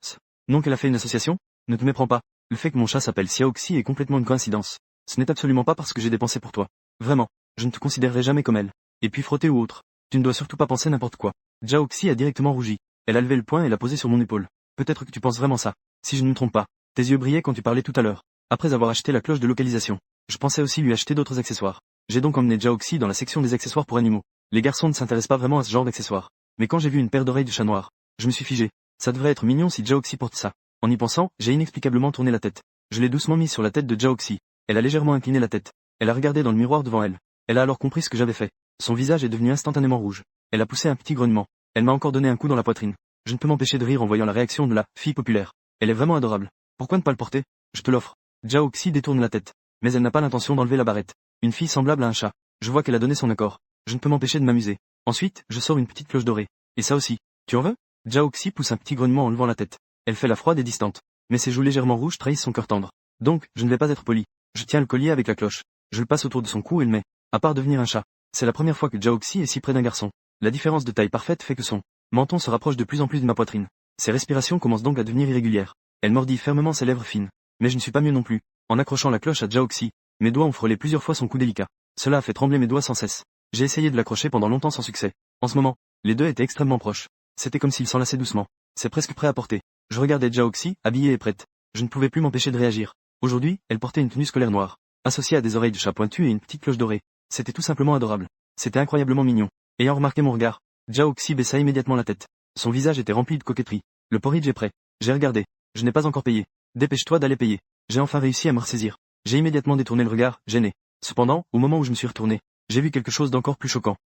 Non qu'elle a fait une association? Ne te méprends pas. Le fait que mon chat s'appelle Xiaoxi est complètement une coïncidence. Ce n'est absolument pas parce que j'ai dépensé pour toi. Vraiment. Je ne te considérerai jamais comme elle. Et puis frotter ou autre. Tu ne dois surtout pas penser n'importe quoi. Xiaoxi a directement rougi. Elle a levé le poing et l'a posé sur mon épaule. Peut-être que tu penses vraiment ça. Si je ne me trompe pas. Tes yeux brillaient quand tu parlais tout à l'heure. Après avoir acheté la cloche de localisation. Je pensais aussi lui acheter d'autres accessoires. J'ai donc emmené Xiaoxi dans la section des accessoires pour animaux. Les garçons ne s'intéressent pas vraiment à ce genre d'accessoires. Mais quand j'ai vu une paire d'oreilles de chat noir, je me suis figé. Ça devrait être mignon si Xiaoxi porte ça. En y pensant, j'ai inexplicablement tourné la tête. Je l'ai doucement mise sur la tête de Xiaoxi. Elle a légèrement incliné la tête. Elle a regardé dans le miroir devant elle. Elle a alors compris ce que j'avais fait. Son visage est devenu instantanément rouge. Elle a poussé un petit grognement. Elle m'a encore donné un coup dans la poitrine. Je ne peux m'empêcher de rire en voyant la réaction de la fille populaire. Elle est vraiment adorable. Pourquoi ne pas le porter? Je te l'offre. Xiaoxi détourne la tête. Mais elle n'a pas l'intention d'enlever la barrette. Une fille semblable à un chat. Je vois qu'elle a donné son accord. Je ne peux m'empêcher de m'amuser. Ensuite, je sors une petite cloche dorée. Et ça aussi. Tu en veux? Xiaoxi pousse un petit grognement en levant la tête. Elle fait la froide et distante. Mais ses joues légèrement rouges trahissent son cœur tendre. Donc, je ne vais pas être poli. Je tiens le collier avec la cloche. Je le passe autour de son cou et le mets. À part devenir un chat. C'est la première fois que Xiaoxi est si près d'un garçon. La différence de taille parfaite fait que son menton se rapproche de plus en plus de ma poitrine. Ses respirations commencent donc à devenir irrégulières. Elle mordit fermement ses lèvres fines. Mais je ne suis pas mieux non plus. En accrochant la cloche à Xiaoxi, mes doigts ont frôlé plusieurs fois son cou délicat. Cela a fait trembler mes doigts sans cesse. J'ai essayé de l'accrocher pendant longtemps sans succès. En ce moment, les deux étaient extrêmement proches. C'était comme s'ils s'enlaçaient doucement. C'est presque prêt à porter. Je regardais Xiaoxi, habillée et prête. Je ne pouvais plus m'empêcher de réagir. Aujourd'hui, elle portait une tenue scolaire noire, associée à des oreilles de chat pointues et une petite cloche dorée. C'était tout simplement adorable. C'était incroyablement mignon. Ayant remarqué mon regard, Xiaoxi baissa immédiatement la tête. Son visage était rempli de coquetterie. Le porridge est prêt. J'ai regardé. Je n'ai pas encore payé. Dépêche-toi d'aller payer. J'ai enfin réussi à me ressaisir. J'ai immédiatement détourné le regard, gêné. Cependant, au moment où je me suis retourné, j'ai vu quelque chose d'encore plus choquant.